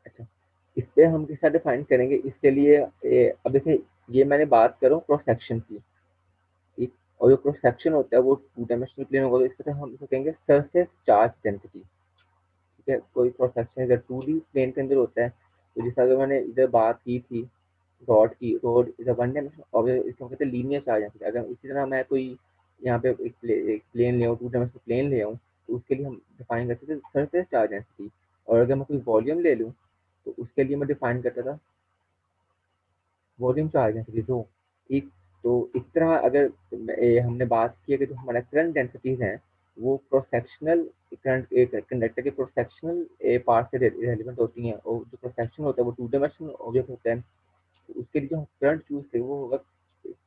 अच्छा, इस पे हम किस तरह डिफाइन करेंगे इसके लिए अब देखिए, ये मैंने बात करूँ क्रॉस सेक्शन की। ठीक, और जो क्रॉस सेक्शन होता है वो टू डायमेंशनल प्लेन होगा, तो इस तरह हम इसको कहेंगे सरफेस चार्ज डेंसिटी। ठीक है, कोई क्रॉस सेक्शन अगर टू डी प्लेन के अंदर होता है, तो जैसा अगर मैंने इधर बात की थी road is a one dimensional object, इसको कहते हैं लीनियर चार्ज डेंसिटी। अगर इसी तरह मैं कोई यहाँ पे एक प्लेन ले आऊँ, टू डायमेंशनल प्लेन ले आऊँ, तो उसके लिए हम डिफाइन करते थे सरफेस चार्ज डेंसिटी। और अगर मैं कोई वॉल्यूम ले लूँ, तो उसके लिए मैं डिफाइन करता था वॉल्यूम चार्ज डेंसिटी जो। ठीक, तो इस तरह अगर हमने बात की है कि जो हमारा करंट डेंसिटीज हैं वो क्रॉस सेक्शनल करंट कंडक्टर के क्रॉस सेक्शनल पार्ट से रेलिवेंट होती हैं, और जो क्रॉस सेक्शन होता है वो टू डायमेंशनल ऑब्जेक्ट होता है, तो उसके लिए जो हम करंट चूज करें वो होगा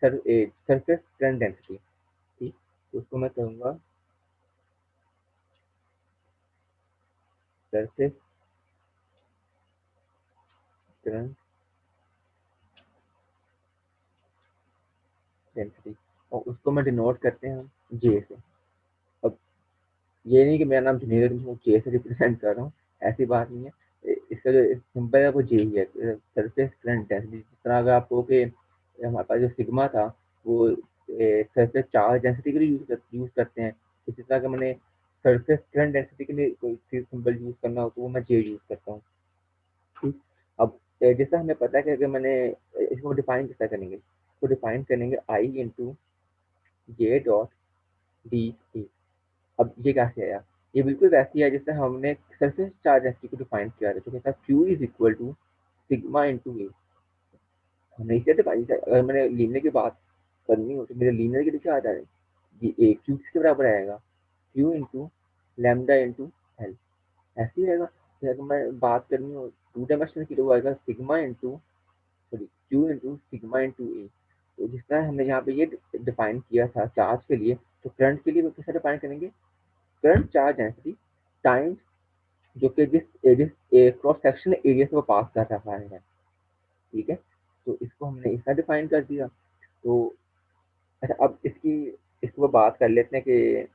सरफेस करंट डेंसिटी। ठीक, तो उसको मैं कहूँगा सरफेस करंट डेंसिटी, और उसको मैं डिनोट करते हैं हम जे से। अब ये नहीं कि मेरा नाम जुनेद है, जे से रिप्रेजेंट कर रहा हूँ, ऐसी बात नहीं है। इसका जो सिंपल है वो जे ही है, सरफेस करंट डेंसिटी। जिस तरह अगर आपको कि हमारे पास जो सिग्मा था वो सरफेस चार्ज डेंसिटी के लिए यूज करते हैं, इसी तरह का मैंने सरफेस करंट डेंसिटी के लिए कोई सिंबल यूज करना हो तो वो मैं जे यूज करता हूँ। ठीक, अब जैसा हमें पता है कि अगर मैंने इसको डिफाइन कैसे करेंगे, तो डिफाइन करेंगे I into J dot D A. अब ये कैसे आया, ये बिल्कुल वैसे है जैसे हमने सरफेस चार्ज डेंसिटी को डिफाइन किया था, जो कहता है Q is equal to sigma into A. हमने इसे डिफाइन किया, अगर मैंने लीनियर की बात करनी हो तो मेरे लीनियर के लिए क्या आता है, ये ए क्यू किसके बराबर आएगा, Q into lambda into L, ऐसे ही रहेगा। फिर अगर मैं बात करनी हो टू डायमेंशनल की, तो आएगा sigma into sorry Q into sigma into A. तो जिस तरह हमने यहाँ पे ये डिफाइन किया था चार्ज के लिए, तो करंट के लिए कैसे डिफाइन करेंगे, करंट चार्ज डेंसिटी टाइम्स जो कि जिस क्रॉस सेक्शन एरिया से वो पास कर रहा है। ठीक है, तो इसको हमने इसका डिफाइन कर दिया। तो अच्छा, अब इसको बात कर लेते हैं कि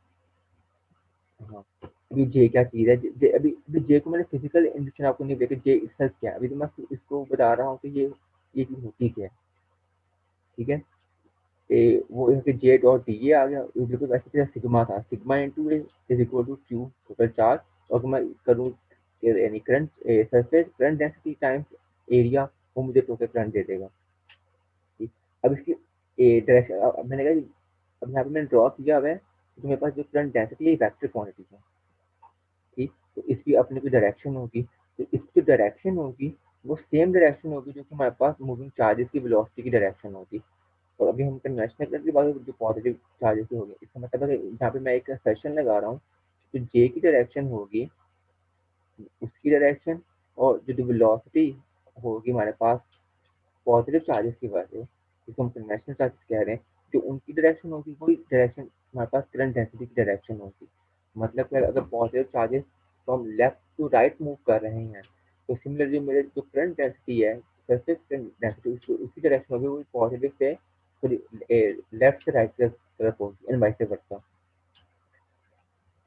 हाँ, अभी जे क्या चीज है, जे अभी अभी जे को मैंने फिजिकल इंडिकेशन आपको नहीं देखा, जे इसका क्या है, अभी तो मैं इसको बता रहा हूँ कि ये चीज होती क्या है। ठीक है, वो यहाँ पे जे डॉट डी ए आ गया, ये बिल्कुल वैसे तरह सिग्मा था, sigma into A is equal to Q total charge, और मैं करूँ यानी current surface current density times area, वो मुझे टोटल करंट दे देगा। ठीक, अब इसकी डायरेक्शन, अब मैंने कहा अब यहाँ पे मैंने ड्रॉ किया हुआ है, तो मेरे पास जो करंट डेंसिटी है वेक्टर क्वांटिटी है। ठीक, तो इसकी अपनी कोई डायरेक्शन होगी, तो इसकी डायरेक्शन होगी वो सेम डायरेक्शन होगी जो कि हमारे पास मूविंग चार्जेस की वेलोसिटी की डायरेक्शन होगी। और अभी हम कन्वेंशनल करंट की बात करें जो पॉजिटिव चार्जेस की होगी, इसका मतलब है कि जहाँ पे मैं एक सेशन लगा रहा हूँ, तो जे की डायरेक्शन होगी उसकी डायरेक्शन, और जो वेलोसिटी होगी हमारे पास पॉजिटिव चार्जेस की वजह से, जिसको हम कन्वेंशनल चार्जेस कह रहे हैं, जो उनकी डायरेक्शन होगी वही डायरेक्शन हमारे पास करंट डेंसिटी की डायरेक्शन होगी। मतलब कि अगर पॉजिटिव चार्जेस तो हम लेफ्ट टू राइट मूव कर रहे हैं, तो सिमिलर जो मेरे जो करंट डेंसिटी है सरफेस करंट डेंसिटी उसकी डायरेक्शन होगी वो पॉजिटिव से लेफ्ट से राइट की तरफ होगी एंड वाइस वर्सा।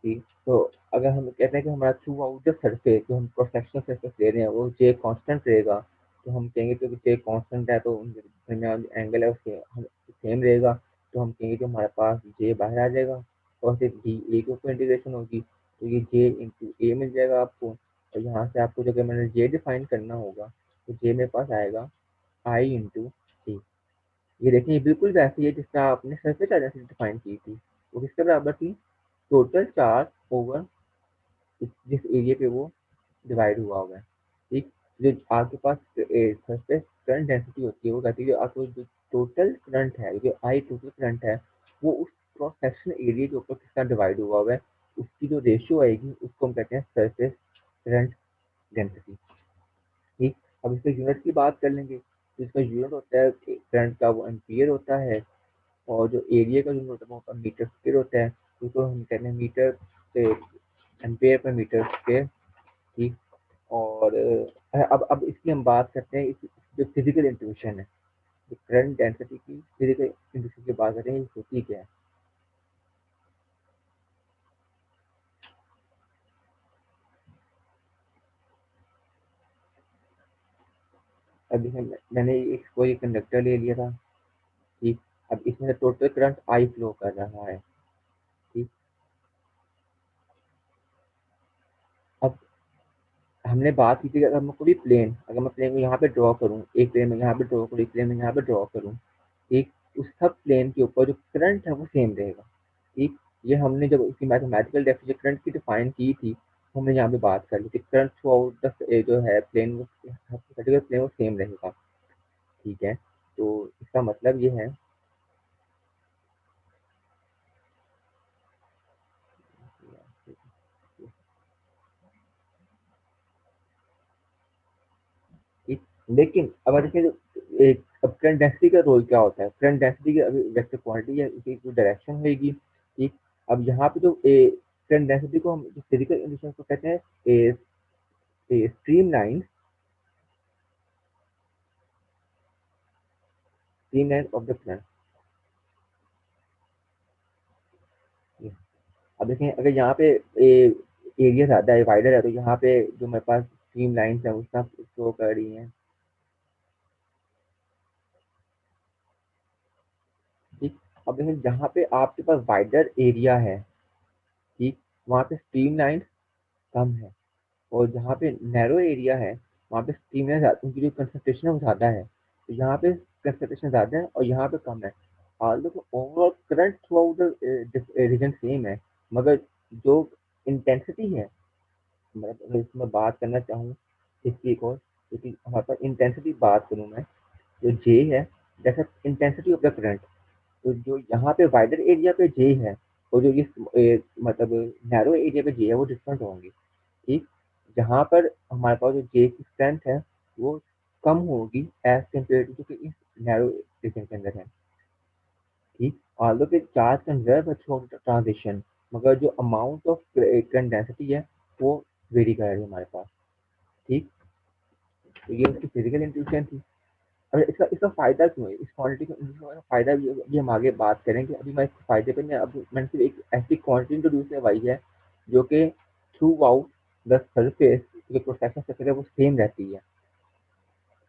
ठीक, तो अगर हम कहते हैं कि हमारा थ्रू आउट द सरफेस जो हम क्रॉस सेक्शनल सरफेस ले रहे हैं वो जे कांस्टेंट रहेगा, तो हम कहेंगे कि जे कांस्टेंट है तो दरमियान एंगल है उसके हम सेम रहेगा, तो हम कहेंगे कि हमारे पास जे बाहर आ जाएगा, और सिर्फ डी ए के ऊपर इंटीग्रेशन होगी, तो ये जे इंटू ए मिल जाएगा आपको। और यहाँ से आपको जो मैंने जे डिफाइन करना होगा, तो जे मेरे पास आएगा आई इंटू ए। ये देखिए ये बिल्कुल वैसी है जिसका आपने सरफेस चार्ज डिफाइन की थी, वो किसके बराबर थी, टोटल चार्ज ओवर जिस एरिया पे वो डिवाइड हुआ है। ठीक, जो आपके पास सरफेस करंट डेंसिटी होती है वो कहती है आपको जो टोटल करंट है, जो आई टोटल करंट है, वो उस क्रॉस सेक्शन एरिया के ऊपर किसका डिवाइड हुआ है, उसकी जो रेशियो आएगी उसको हम कहते हैं सरफेस करंट डेंसिटी। ठीक, अब इसके यूनिट की बात कर लेंगे, तो इसका यूनिट होता है करंट का वो एम्पियर होता है, और जो एरिया का यूनिट होता है वो मीटर स्क्वायर होता है, उसको हम कहते हैं मीटर से एम्पियर पर मीटर स्क्वायर। ठीक, और अब इसकी हम बात करते हैं जो फिजिकल इंट्यूशन है, जो करंट डेंसिटी की फिजिकल इंट्यूशन की बात करें, ये होती क्या है। अभी मैंने एक कोई कंडक्टर ले लिया था, ठीक। अब इसमें टोटल करंट आई फ्लो कर रहा है, ठीक। अब हमने बात की थी कि अगर मैं कोई प्लेन, अगर मैं प्लेन को यहाँ पे ड्रॉ करूँ, एक प्लेन में यहाँ पे ड्रॉ करूँ, एक प्लेन में यहाँ पे ड्रॉ करूँ, ठीक। उस सब प्लेन के ऊपर जो करंट है वो सेम रहेगा, ठीक। ये हमने जब उसकी मैथमेटिकल डेफिनेशन करंट की डिफाइन की थी, हमने यहाँ पे बात कर ली थी करंट थ्रू आउट द जो है प्लेन, पर्टिकुलर प्लेन वो सेम रहेगा, ठीक है। तो इसका मतलब ये है कि, लेकिन अब देखिए एक अब करंट डेंसिटी का रोल क्या होता है, करंट डेंसिटी की अभी वेक्टर क्वांटिटी है, इसकी कोई डायरेक्शन होगी, ठीक। अब यहाँ पे जो करंट डेंसिटी को हम फिजिकल इंडिकेशन को कहते हैं stream line, stream line of the current. अब देखें अगर यहाँ पे एरिया ज़्यादा है, वाइडर है, तो यहाँ पे जो मेरे पास स्ट्रीम लाइन्स है उसका शो कर रही है, ठीक। अब देखें जहाँ पे आपके पास वाइडर एरिया है, ठीक, वहाँ पे स्ट्रीम लाइन कम है, और जहाँ पे नैरो एरिया है वहाँ पे स्ट्रीम लाइन उनकी जो कंसंट्रेशन है वो ज़्यादा है, तो यहाँ पे कंसंट्रेशन ज़्यादा है और यहाँ पे कम है। Although overall current throughout the region same है, मगर जो इंटेंसिटी है, मतलब अगर इसमें बात करना चाहूँ इसकी एक और, क्योंकि हमारे पास इंटेंसिटी बात करूँ मैं, जो जे है, जैसे इंटेंसिटी ऑफ द करंट, तो जो यहाँ पे वाइडर एरिया पे जे है और जो इस मतलब नैरो एरिया पे जे है वो डिफरेंट होंगे, ठीक। जहाँ पर हमारे पास जो जे की स्ट्रेंथ है वो कम होगी एज कम्पेयर टू जो कि इस नैरो रीजन के अंदर है, ठीक। ऑल्दो के चार्ज कंजर्व थ्रू ट्रांजिशन, मगर जो अमाउंट ऑफ करंट डेंसिटी है वो वेरी कर रही है हमारे पास, ठीक। तो ये उसकी फिजिकल इंट्यूशन थी। अब इसका इसका फ़ायदा क्यों है? इस क्वांटिटी का फ़ायदा भी हम आगे बात करेंगे। अभी मैं इसके फ़ायदे पे नहीं, अब मैंने सिर्फ एक ऐसी क्वांटिटी इंट्रोड्यूस करवाई है जो कि थ्रू आउट द सरफेस जो क्रॉस सेक्शन सरफेस है वो सेम रहती है।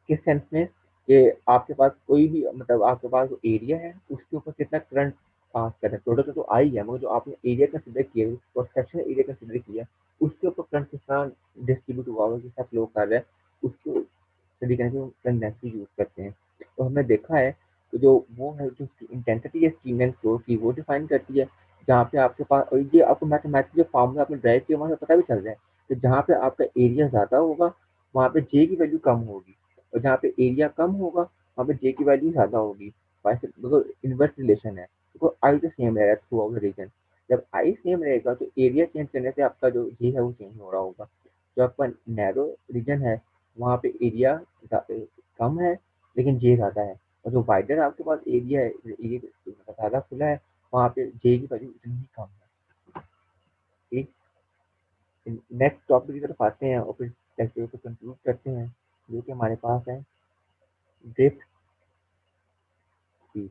किस सेंस में कि आपके पास कोई भी मतलब आपके पास जो एरिया है उसके ऊपर कितना करंट पास कर रहा है, टोटल तो आई है, मगर जो आपने एरिया कंसिडर किया, क्रॉस सेक्शन एरिया कंसिडर किया, उसके ऊपर करंट कितना डिस्ट्रीब्यूट हुआ है, कितना फ्लो कर रहा है, उसको स्टडी करने के लिए करंट डेंसिटी यूज़ करते हैं। तो हमने देखा है कि जो वो है जो इंटेंसिटी है स्ट्रीम एंड फ्लो की वो डिफाइन करती है, जहाँ पे आपके पास, और ये आपको मैथमेटिकल फार्मूला आपने ड्राइव किया वहाँ से पता भी चल रहा है कि जहाँ पे आपका एरिया ज़्यादा होगा वहाँ पे जे की वैल्यू कम होगी, और जहाँ पे एरिया कम होगा वहाँ पे जे की वैल्यू ज़्यादा होगी। वैसे मतलब इन्वर्स रिलेशन है, तो आई तो सेम रहेगा थ्रू आउट द रीजन। जब आई सेम रहेगा तो एरिया चेंज करने से आपका जो जे है वो चेंज हो रहा होगा। जो आपका नैरो रीजन है वहाँ पे एरिया कम है लेकिन जे ज़्यादा है, और जो वाइडर आपके पास एरिया है, एरिया ज़्यादा खुला है, वहाँ पे जे की वैल्यू उतनी ही कम है, ठीक। नेक्स्ट टॉपिक की तरफ आते हैं और फिर लेक्चर को कंक्लूड करते हैं, जो कि हमारे पास है ड्रिफ्ट की।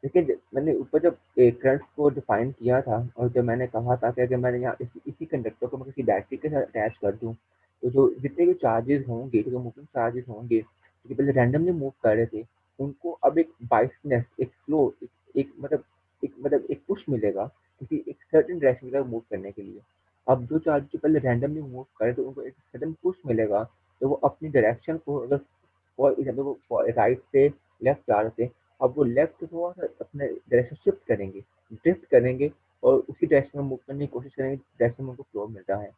देखिए मैंने ऊपर जब करंट को डिफाइन किया था और जब मैंने कहा था कि अगर मैंने यहाँ इसी कंडक्टर को मैं किसी बैटरी के साथ अटैच कर दूँ, तो जो जितने भी चार्जेस होंगे, जो मूविंग चार्जेस होंगे जो पहले रैंडमली मूव कर रहे थे, उनको अब एक बाइसनेस, एक फ्लो, एक पुश मिलेगा किसी एक सर्टेन डायरेक्शन की तरफ मूव करने के लिए। अब जो चार्ज जो पहले रैंडमली मूव कर रहे थे उनको एक सडन पुश मिलेगा, तो वो अपनी डायरेक्शन को अगर फॉर एग्जाम्पल वो राइट से लेफ्ट जा रहे थे, अब वो लेफ्ट थोड़ा सा अपने डायरेक्शन शिफ्ट करेंगे, ड्रिफ्ट करेंगे, और उसी डायरेक्शन में मूव करने की कोशिश करेंगे डायरेक्शन में उनको फ्लो मिल रहा है।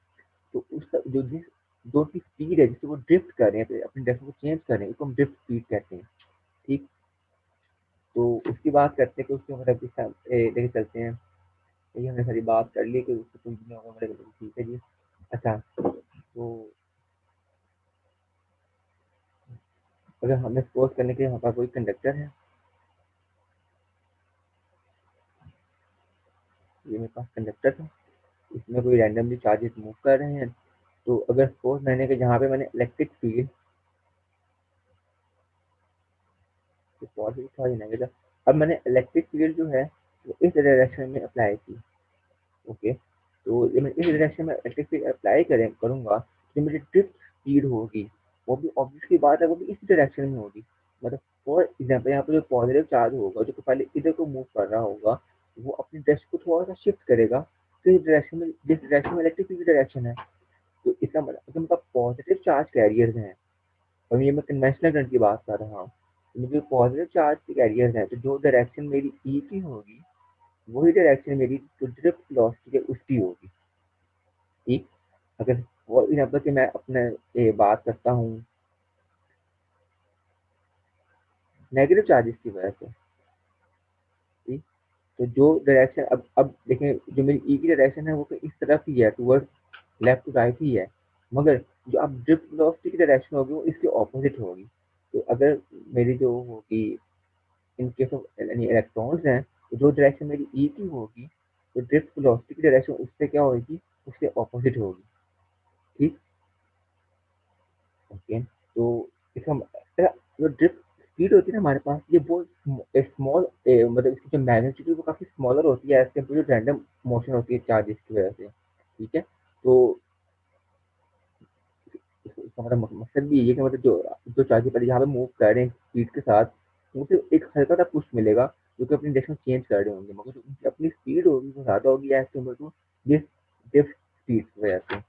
तो उस जो जिस दो की स्पीड है जिससे वो ड्रिफ्ट कर रहे हैं, तो अपनी डायरेक्शन को चेंज कर रहे हैं, इसको हम ड्रिफ्ट स्पीड कहते हैं, ठीक। तो उसकी बात करते हैं कि उसके मतलब लेके चलते हैं। ये हमने सारी बात कर ली कि उसको कुछ नहीं होगा, मेरे ठीक है जी। अच्छा, तो अगर हमें सपोज करने के लिए हमारे पास कोई कंडक्टर है, ये मेरे पास कंडक्टर है, इसमें कोई रैंडमली चार्जेस मूव कर रहे हैं, तो अगर सपोज मैंने कि जहाँ पे मैंने इलेक्ट्रिक फील्ड पॉजिटिव था या नेगेटिव, अब मैंने इलेक्ट्रिक फील्ड जो है वो इस डायरेक्शन में अप्लाई की। ओके, तो ये मैं इस डायरेक्शन में इलेक्ट्रिक फील्ड अप्लाई करूंगा, जो मेरी ड्रिफ्ट स्पीड होगी वो भी ऑब्वियस की बात है, वो भी इस डायरेक्शन में होगी। मतलब फॉर एग्जाम्पल यहाँ पे जो पॉजिटिव चार्ज होगा जो कि पहले इधर को मूव कर रहा होगा, वो अपनी डायरेक्शन को थोड़ा सा शिफ्ट करेगा तो इस डायरेक्शन में, जिस डायरेक्शन में इलेक्ट्रिक फील्ड डायरेक्शन है। तो इसका मतलब पॉजिटिव चार्ज कैरियर्स हैं, और ये मैं कन्वेंशनल करंट की बात कर रहा हूँ। तो मुझे पॉजिटिव चार्ज के कैरियर्स हैं, तो जो डायरेक्शन मेरी ई की होगी वही डायरेक्शन मेरी जो ड्रिफ्ट वेलोसिटी है उसकी होगी। ठीक, अगर फॉर एग्जाम्पल कि मैं अपने बात करता हूँ नेगेटिव चार्जेस की वजह से। ठीक, तो जो डायरेक्शन अब देखें, जो मेरी ई की डायरेक्शन है वो तो इस तरफ ही है, टूवर्ड लेफ्ट टू राइट ही है, मगर जो अब ड्रिफ्ट वेलोसिटी की डायरेक्शन होगी वो इसके ऑपोजिट होगी। तो अगर मेरी जो होगी इन केस ऑफ यानी इलेक्ट्रॉन्स हैं, तो जो डायरेक्शन मेरी ई की होगी तो ड्रिफ्ट वेलोसिटी की डायरेक्शन उससे क्या होगी, उससे ऑपोजिट होगी। ठीक, ओके, तो इसका जो ड्रिफ्ट स्पीड होती है ना हमारे पास, ये बहुत स्मॉल, मतलब इसकी जो मैग्नीट्यूड है वो काफ़ी स्मॉलर होती है as compare to random motion होती है चार्जेस की वजह से। ठीक है, तो इसका मतलब मकसद भी यही है कि मतलब जो जो चार्जेस पहले यहाँ पे मूव कर रहे हैं स्पीड के साथ, उसे एक हल्का सा पुश मिलेगा जो कि अपनी डायरेक्शन चेंज कर रहे होंगे, मगर जो उनकी अपनी स्पीड होगी वो ज़्यादा होगी as compare to this drift speed की वजह से।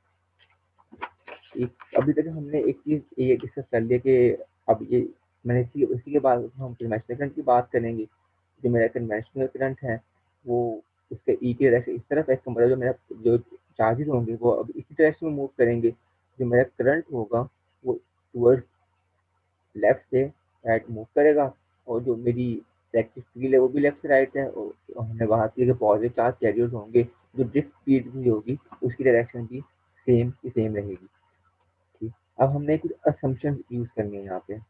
एक अभी तक हमने एक चीज़ ये डिस्कस कर लिया कि अब ये मैंने इसी के बाद हम कन्वेंशनल करंट की बात करेंगे। जो मेरा कन्वेंशनल करंट है वो उसके ई की डायरेक्शन इस तरफ है, इसका मतलब जो मेरा जो चार्जेस होंगे वो अब इसी डायरेक्शन में मूव करेंगे। जो मेरा करंट होगा वो टूवर्ड्स लेफ्ट से राइट मूव करेगा, और जो मेरी इलेक्ट्रिक फील्ड है वो भी लेफ्ट से राइट है, और हमने बात की कि पॉजिटिव चार्ज कैरियर्स होंगे, जो ड्रिफ्ट स्पीड भी होगी उसकी डायरेक्शन भी सेम की सेम रहेगी। ठीक, अब हमने कुछ असम्पशन यूज करनी है यहाँ पे।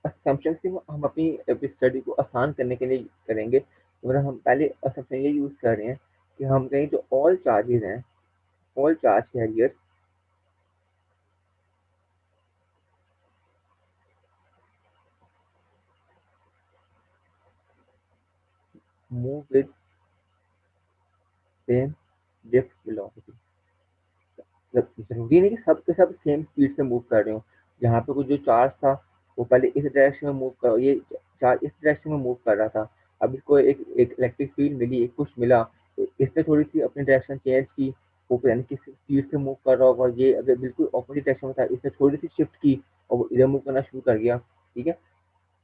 असम्पशन से हम अपनी स्टडी को आसान करने के लिए करेंगे, और हम पहले असम्पशन ये यूज कर रहे हैं कि हम कहें जो ऑल चार्जेस हैं, all charge carrier move with same drift velocity. मतलब जरूरी नहीं कि सब के सब सेम स्पीड से मूव कर रहे हो। यहाँ पे कुछ जो चार्ज था वो पहले इस डायरेक्शन में मूव कर, ये चार्ज इस डायरेक्शन में मूव कर रहा था, अब इसको एक एक इलेक्ट्रिक फील्ड मिली, एक पुश मिला, तो इसने थोड़ी सी अपनी डायरेक्शन चेंज की, वो पता नहीं किस स्पीड से मूव कर रहा होगा, ये अगर बिल्कुल ऑपोजिट डायरेक्शन में था इसने थोड़ी सी शिफ्ट की और वो इधर मूव करना शुरू कर गया। ठीक है,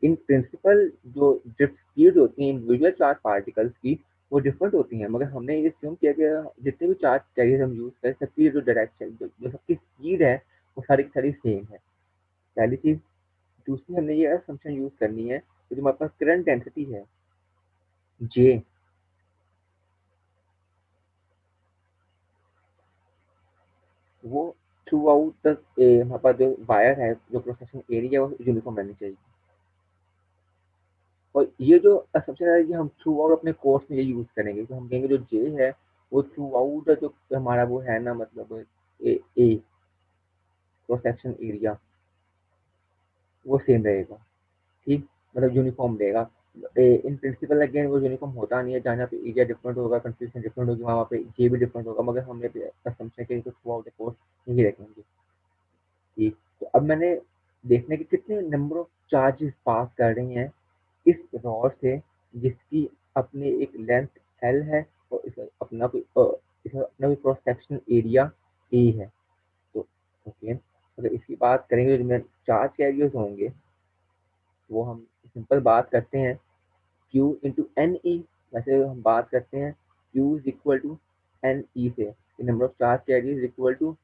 इन प्रिंसिपल जो ड्रिफ्ट स्पीड होती हैं इंडिविजुअल चार्ज पार्टिकल्स की वो डिफरेंट होती हैं, मगर हमने ये assume किया कि जितने भी चार्ज कैरियर हम यूज करें सबकी जो डायरेक्शन जो सबकी स्पीड है वो सारी की सारी सेम है। पहली चीज। दूसरी हमने ये असम्पशन यूज करनी है कि जो हमारे पास करंट डेंसिटी है जे, वो थ्रू आउट द हमारे पास जो वायर है, जो क्रॉस सेक्शन एरिया है वो यूनिफॉर्म रहनी चाहिए। और ये जो असम्पशन है ये हम थ्रू आउट अपने कोर्स में ये यूज करेंगे, तो हम कहेंगे जो जे है वो थ्रू आउट जो हमारा वो है ना, मतलब ए क्रॉस सेक्शन एरिया वो सेम रहेगा। ठीक, मतलब यूनिफॉर्म रहेगा। इन प्रिंसिपल अगेन वो यूनिफॉर्म होता नहीं है, जहाँ पे एरिया डिफरेंट होगा कंफ्यूजन डिफरेंट होगी, वहाँ पे जे भी डिफरेंट होगा, मगर हमने असम्पशन के थ्रू आउट द कोर्स यही रखेंगे। ठीक, तो अब मैंने देखने के कितने नंबर ऑफ चार्जेस पास कर रही हैं इस रॉड से, जिसकी अपनी एक लेंथ एल है और इसका अपना कोई इसका अपना कोई क्रॉस सेक्शन एरिया ए है। तो ओके, अगर इसकी बात करेंगे जो में चार्ज कैरियर्स होंगे वो हम सिंपल बात करते हैं Q इंटू एन ई। वैसे हम बात करते हैं Q is equal to N E से, number of charge carriers equal to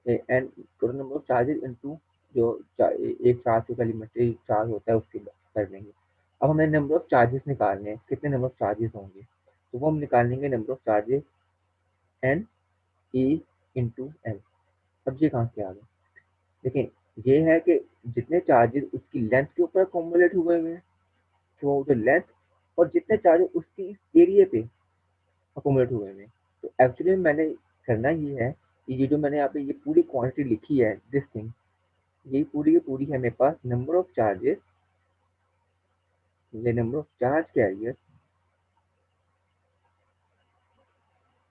N total number of charges into जो एक चार्ज जो एलिमेंट्री चार्ज होता है उसकी कर लेंगे। अब हमें नंबर ऑफ चार्जेस निकालने हैं, कितने नंबर ऑफ चार्जेस होंगे, तो वो हम निकालेंगे number of charges N E into L. अब ये कहाँ से आ गए, देखें ये है कि जितने चार्जेस उसकी लेंथ के ऊपर अकोमोडेट हुए हैं थ्रू द लेंथ, और जितने चार्जेस उसकी इस एरिया पे अकोमोडेट हुए हैं। तो एक्चुअली मैंने करना ये है कि ये जो मैंने यहाँ पे ये पूरी क्वांटिटी लिखी है दिस थिंग, ये पूरी की पूरी है मेरे पास number of charges, the number of charge carriers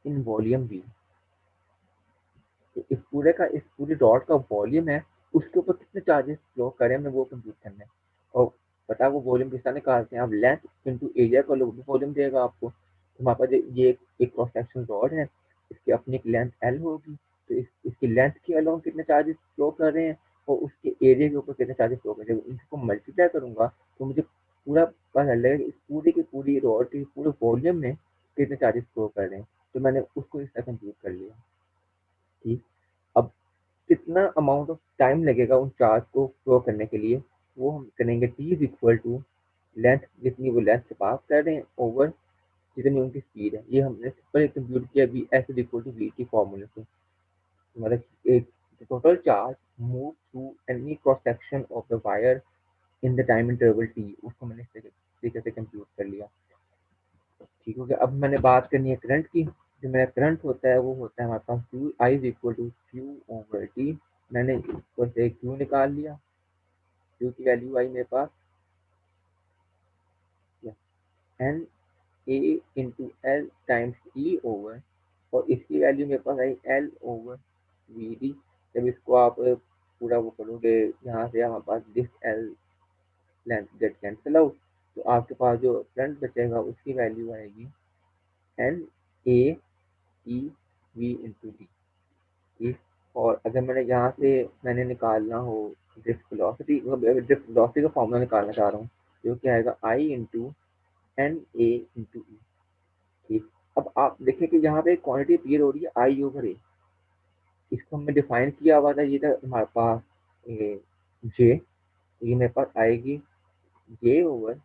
in volume V। तो इस पूरे रॉड का वॉल्यूम है, उसके ऊपर कितने चार्जेस फ्लो करें हमें वो कंप्यूट करना है। और पता है वो वॉल्यूम किस तरह निकालते हैं, आप लेंथ इंटू एरिया कर लो, वॉल्यूम देगा आपको। तो हमारे पास ये एक क्रॉस सेक्शन रॉड है, इसकी अपनी एक लेंथ एल होगी, तो इसकी लेंथ के अलोंग कितने चार्जेस फ्लो कर रहे हैं और उसके एरिया के ऊपर कितने चार्जेस फ्लो कर रहे हैं, इनको मल्टीप्लाई करूंगा तो मुझे पूरा पता चल जाएगा इस पूरी की पूरी रॉड के पूरे वॉल्यूम में कितने चार्जेस फ्लो कर रहे हैं। तो मैंने उसको इस तरह कंप्यूट कर लिया। ठीक, अब कितना अमाउंट ऑफ टाइम लगेगा उन चार्ज को फ्लो करने के लिए, वो हम करेंगे T is equal to length, जितनी वो लेंथ से पास कर रहे हैं ओवर जितनी उनकी स्पीड है। ये हमने सिंपल कंप्यूट किया V S is equal to V की फॉर्मूले से। मतलब एक total charge move through any cross section of the wire in the time interval T, उसको मैंने इस तरीके से कंप्यूट कर लिया। ठीक हो गया। अब मैंने बात करनी है करंट की। जो मेरा करंट होता है वो होता है हमारे पास Q I is equal to Q over T. मैंने ऊपर से क्यू निकाल लिया, क्यू की वैल्यू आई मेरे पास N A into L times E over, और इसकी वैल्यू मेरे पास आई एल ओवर वी डी। जब इसको आप पूरा वो करोगे यहाँ से हमारे पास this L length get cancel out, तो आपके पास जो करंट बचेगा उसकी वैल्यू आएगी N A E V into D. ठीक, और अगर मैंने यहाँ से मैंने निकालना हो ड्रिफ्ट वेलोसिटी, ड्रिफ्ट वेलोसिटी का फॉर्मूला निकालना चाह रहा हूँ, जो क्या आएगा आई इंटू एन ए इंटू ई। ठीक, अब आप देखें कि यहाँ पे क्वांटिटी अपीयर हो रही है आई ओवर ए, इसको हमने डिफाइन किया हुआ था, ये था हमारे पास जे, ये मेरे पास आएगी जे ओवर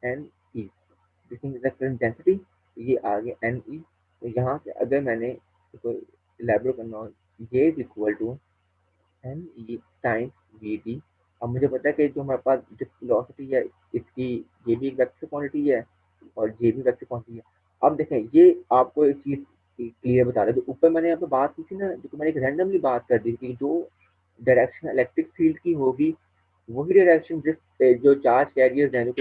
एन ई, जिसमें करंट डेंसिटी, ये आ गया एन ई। तो यहाँ से अगर मैंने इसको इलेबोरेट करना हो, J is equal to N E times V D. अब मुझे पता है कि जो हमारे पास जो वेलोसिटी है इसकी, ये भी एक वेक्टर क्वांटिटी है और ये भी वेक्टर क्वांटिटी है। अब देखें ये आपको एक चीज क्लियर बता रहा है, जो ऊपर मैंने यहाँ पे बात की थी ना, जो मैंने एक रैंडमली बात कर दी थी, जो डायरेक्शन इलेक्ट्रिक फील्ड की होगी वही डायरेक्शन जो चार्ज कैरियर्स हैं,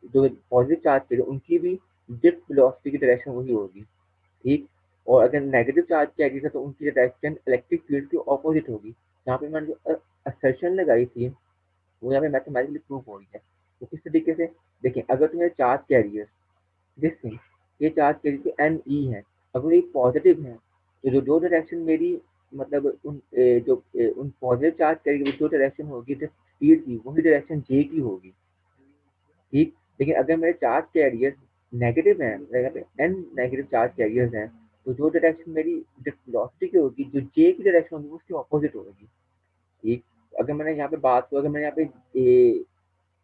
जो पॉजिटिव चार्ज कैरियर उनकी भी ड्रिफ्ट वेलोसिटी की डायरेक्शन वही होगी। ठीक, और अगर नेगेटिव चार्ज कैरियर है तो उनकी डायरेक्शन इलेक्ट्रिक फील्ड के ऑपोजिट होगी। यहाँ पे मैंने जो असर्शन लगाई थी वो यहाँ पे मैथमेटिकली प्रूफ हो रही है। तो किस तरीके से देखिए, अगर तुम्हें चार्ज कैरियर दिस थिंग, ये चार्ज कैरियर एन ई है, अगर ये पॉजिटिव है तो जो दो डायरेक्शन मेरी मतलब उन पॉजिटिव चार्ज कैरियर की जो डायरेक्शन होगी जो स्पीड की वही डायरेक्शन जे की होगी। ठीक, लेकिन अगर मेरे चार्ज कैरियर नेगेटिव है, यहाँ पे एन नेगेटिव चार्ज कैरियर्स हैं, तो जो डायरेक्शन मेरी वेलोसिटी की होगी जो जे की डायरेक्शन होगी उसकी ऑपोजिट होगी। ठीक, अगर मैंने यहाँ पे बात करूँ, अगर मैंने यहाँ पे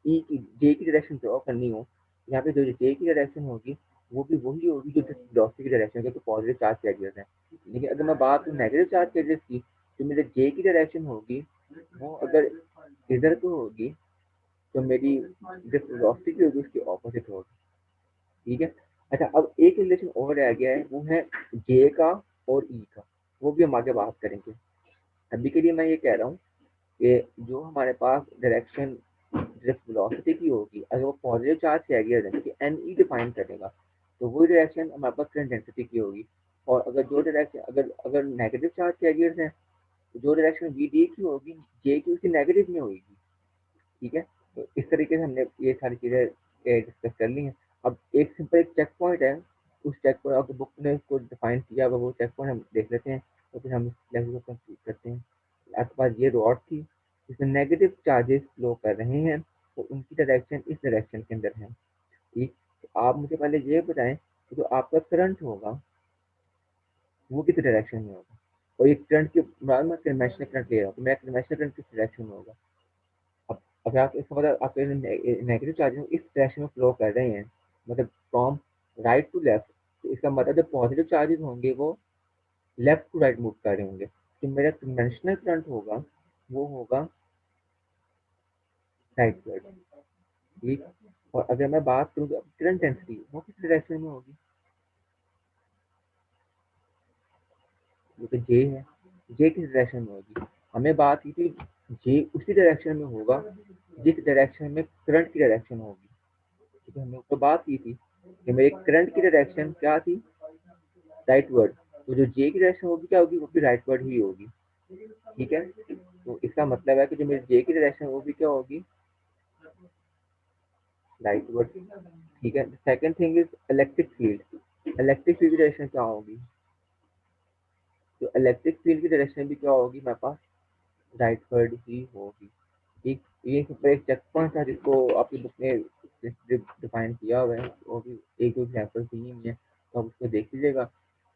ई की जे की डायरेक्शन ड्रॉ करनी हो, यहाँ पे जो जे की डायरेक्शन होगी वो भी वही होगी जो वेलोसिटी की डायरेक्शन है, जो पॉजिटिव चार्ज कैरियर्स हैं। लेकिन अगर मैं बात करूँ नेगेटिव चार्ज कैरियर्स की, जो मेरे जे की डायरेक्शन होगी वो अगर इधर को होगी तो मेरी जो वेलोसिटी होगी उसकी ऑपोजिट होगी। ठीक है। अच्छा, अब एक रिलेशन और रह गया है, वो है जे का और ई का, वो भी हम आगे बात करेंगे। अभी के लिए मैं ये कह रहा हूँ कि जो हमारे पास डायरेक्शन ड्रिफ्ट वेलोसिटी की होगी, अगर वो पॉजिटिव चार्ज कैरियर है क्योंकि एन ई डिफाइन करेगा, तो वही डायरेक्शन हमारे पास करंट डेंसिटी की होगी। और अगर जो डायरेक्शन अगर अगर नेगेटिव चार्ज कैरियर्स हैं तो जो डायरेक्शन वी डी की होगी जे की उसकी नेगेटिव में होगी। ठीक है, तो इस तरीके से हमने ये सारी चीज़ें डिस्कस कर ली हैं। अब एक सिंपल एक चेक पॉइंट है, उस चेक पॉइंट आपकी बुक ने उसको डिफाइन किया हुआ, वो चेक पॉइंट हम देख लेते हैं तो फिर हम इस लेक्चर को कंप्लीट करते हैं। आपके पास ये रॉड थी जिसमें नेगेटिव चार्जेस फ्लो कर रहे हैं तो उनकी डायरेक्शन इस डायरेक्शन के अंदर है। ठीक, तो आप मुझे पहले ये बताएं कि जो आपका करंट होगा वो किस डायरेक्शन में होगा, और ये करंट के बाद मैं कन्वेंशनल करंट ले रहा हूँ, तो मेरा कन्वेंशनल करंट किस डायरेक्शन में होगा। अब अगर आप इसका मतलब आपके नेगेटिव चार्जेस इस डायरेक्शन में फ्लो कर रहे हैं, मतलब फ्रॉम राइट टू लेफ्ट, तो इसका मतलब जो पॉजिटिव चार्जेस होंगे वो लेफ्ट टू राइट मूव कर रहे होंगे। तो मेरा कन्वेंशनल करंट होगा वो होगा राइटवर्ड। ठीक। और अगर मैं बात करूँ कि करंट डेंसिटी वो किस डायरेक्शन में होगी, जो कि जे है, जे किस डायरेक्शन में होगी, हमें बात की थी जे उसी डायरेक्शन में होगा जिस डायरेक्शन में करंट की डायरेक्शन होगी। ठीक है, हमने तो बात की थी कि मेरे करंट की डायरेक्शन क्या थी, राइटवर्ड। तो जो जे की डायरेक्शन होगी क्या होगी, वो भी राइटवर्ड ही होगी। ठीक है, तो इसका मतलब है कि जो मेरी जे की डायरेक्शन वो भी क्या होगी, राइटवर्ड। ठीक है, second thing is electric field. Electric field की डायरेक्शन क्या होगी, तो इलेक्ट्रिक फील्ड की डायरेक्शन भी क्या होगी मेरे पास, राइटवर्ड ही होगी। ठीक, ये सिर्फ एक चेक पॉइंट था जिसको आपकी बुक ने डिफाइन किया हुआ है, वो भी एक दो एग्जाम्पल दी हुई है, तो आप उसको देख लीजिएगा।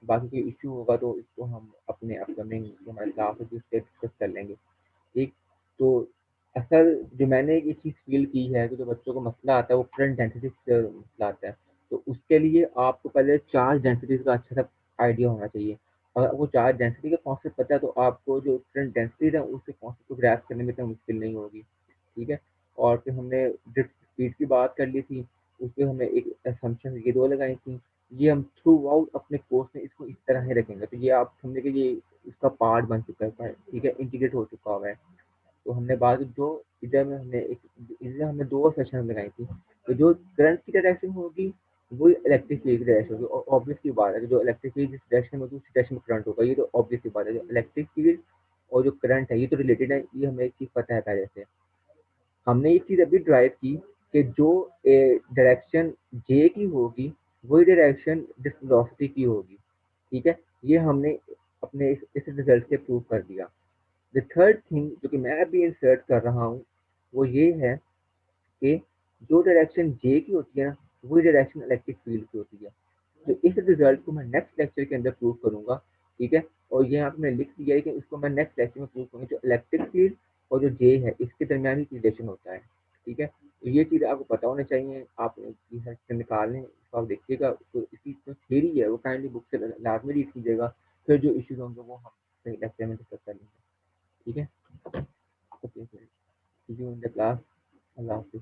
बाकी कोई इश्यू होगा तो इसको हम अपने अपकमिंग हमारे क्लास में डिस्कस कर लेंगे। ठीक, तो असल जो मैंने एक चीज़ फील की है कि जो बच्चों को मसला आता है वो करंट डेंसिटी से मसला आता है। तो उसके लिए आपको पहले चार्ज डेंसिटीज का अच्छा सा आइडिया होना चाहिए। अगर वो चार्ज डेंसिटी का कॉन्सेप्ट पता है तो आपको जो करंट डेंसिटीज है उसके कॉन्सेप्ट को ग्रैस्प करने में इतना मुश्किल नहीं होगी। ठीक है, और फिर हमने ड्रिफ्ट स्पीड की बात कर ली थी, उसमें हमने एक असम्पशन ये दो लगाई थी। ये हम थ्रू आउट अपने कोर्स में इसको इस तरह ही रखेंगे, तो ये आप समझे कि ये इसका पार्ट बन चुका है। ठीक है, इंटीग्रेट हो चुका हुआ है। तो हमने बात जो इधर में हमने एक इधर हमने दो सेशन लगाई थी। तो जो करंट की डायरेक्शन होगी वो इलेक्ट्रिक फील्ड की डायरेक्शन होगी, और ऑब्वियस की बात है कि जो इलेक्ट्रिक फील्ड जिस डायरेक्शन में होगी उस डायरेक्शन में करंट होगा, ये तो ऑब्वियस की बात है। जो इलेक्ट्रिक फील्ड और जो करंट है ये तो रिलेटेड है, ये हमें एक चीज़ पता है पहले से। हमने ये चीज़ अभी ड्राइव की कि जो डायरेक्शन जे की होगी वही डायरेक्शन जिस वेलोसिटी की होगी। ठीक है, ये हमने अपने इस रिजल्ट से प्रूव कर दिया। द थर्ड थिंग जो कि मैं अभी इंसर्ट कर रहा हूँ वो ये है कि जो डायरेक्शन जे की होती है ना वही डायरेक्शन इलेक्ट्रिक फील्ड की होती है। तो इस रिजल्ट को मैं नेक्स्ट लेक्चर के अंदर प्रूव करूंगा। ठीक है, और यहाँ पे मैं लिख दिया है कि इसको मैं नेक्स्ट लेक्चर में प्रूव करूंगा, जो इलेक्ट्रिक फील्ड और जो जे है इसके दरमियान ही रिलेशन होता है। ठीक है, तो ये चीज़ आपको पता होना चाहिए। आप रिसर्च से निकाल लें, इसको आप देखिएगा, तो इसकी जो थ्योरी है वो काइंडली बुक से लाजमी रीड कीजिएगा। फिर जो इश्यूज होंगे वो हम लेक्चर में डिस्कस कर लेंगे। ठीक है, okay, see you in the class. अल्लाह हाफिज़।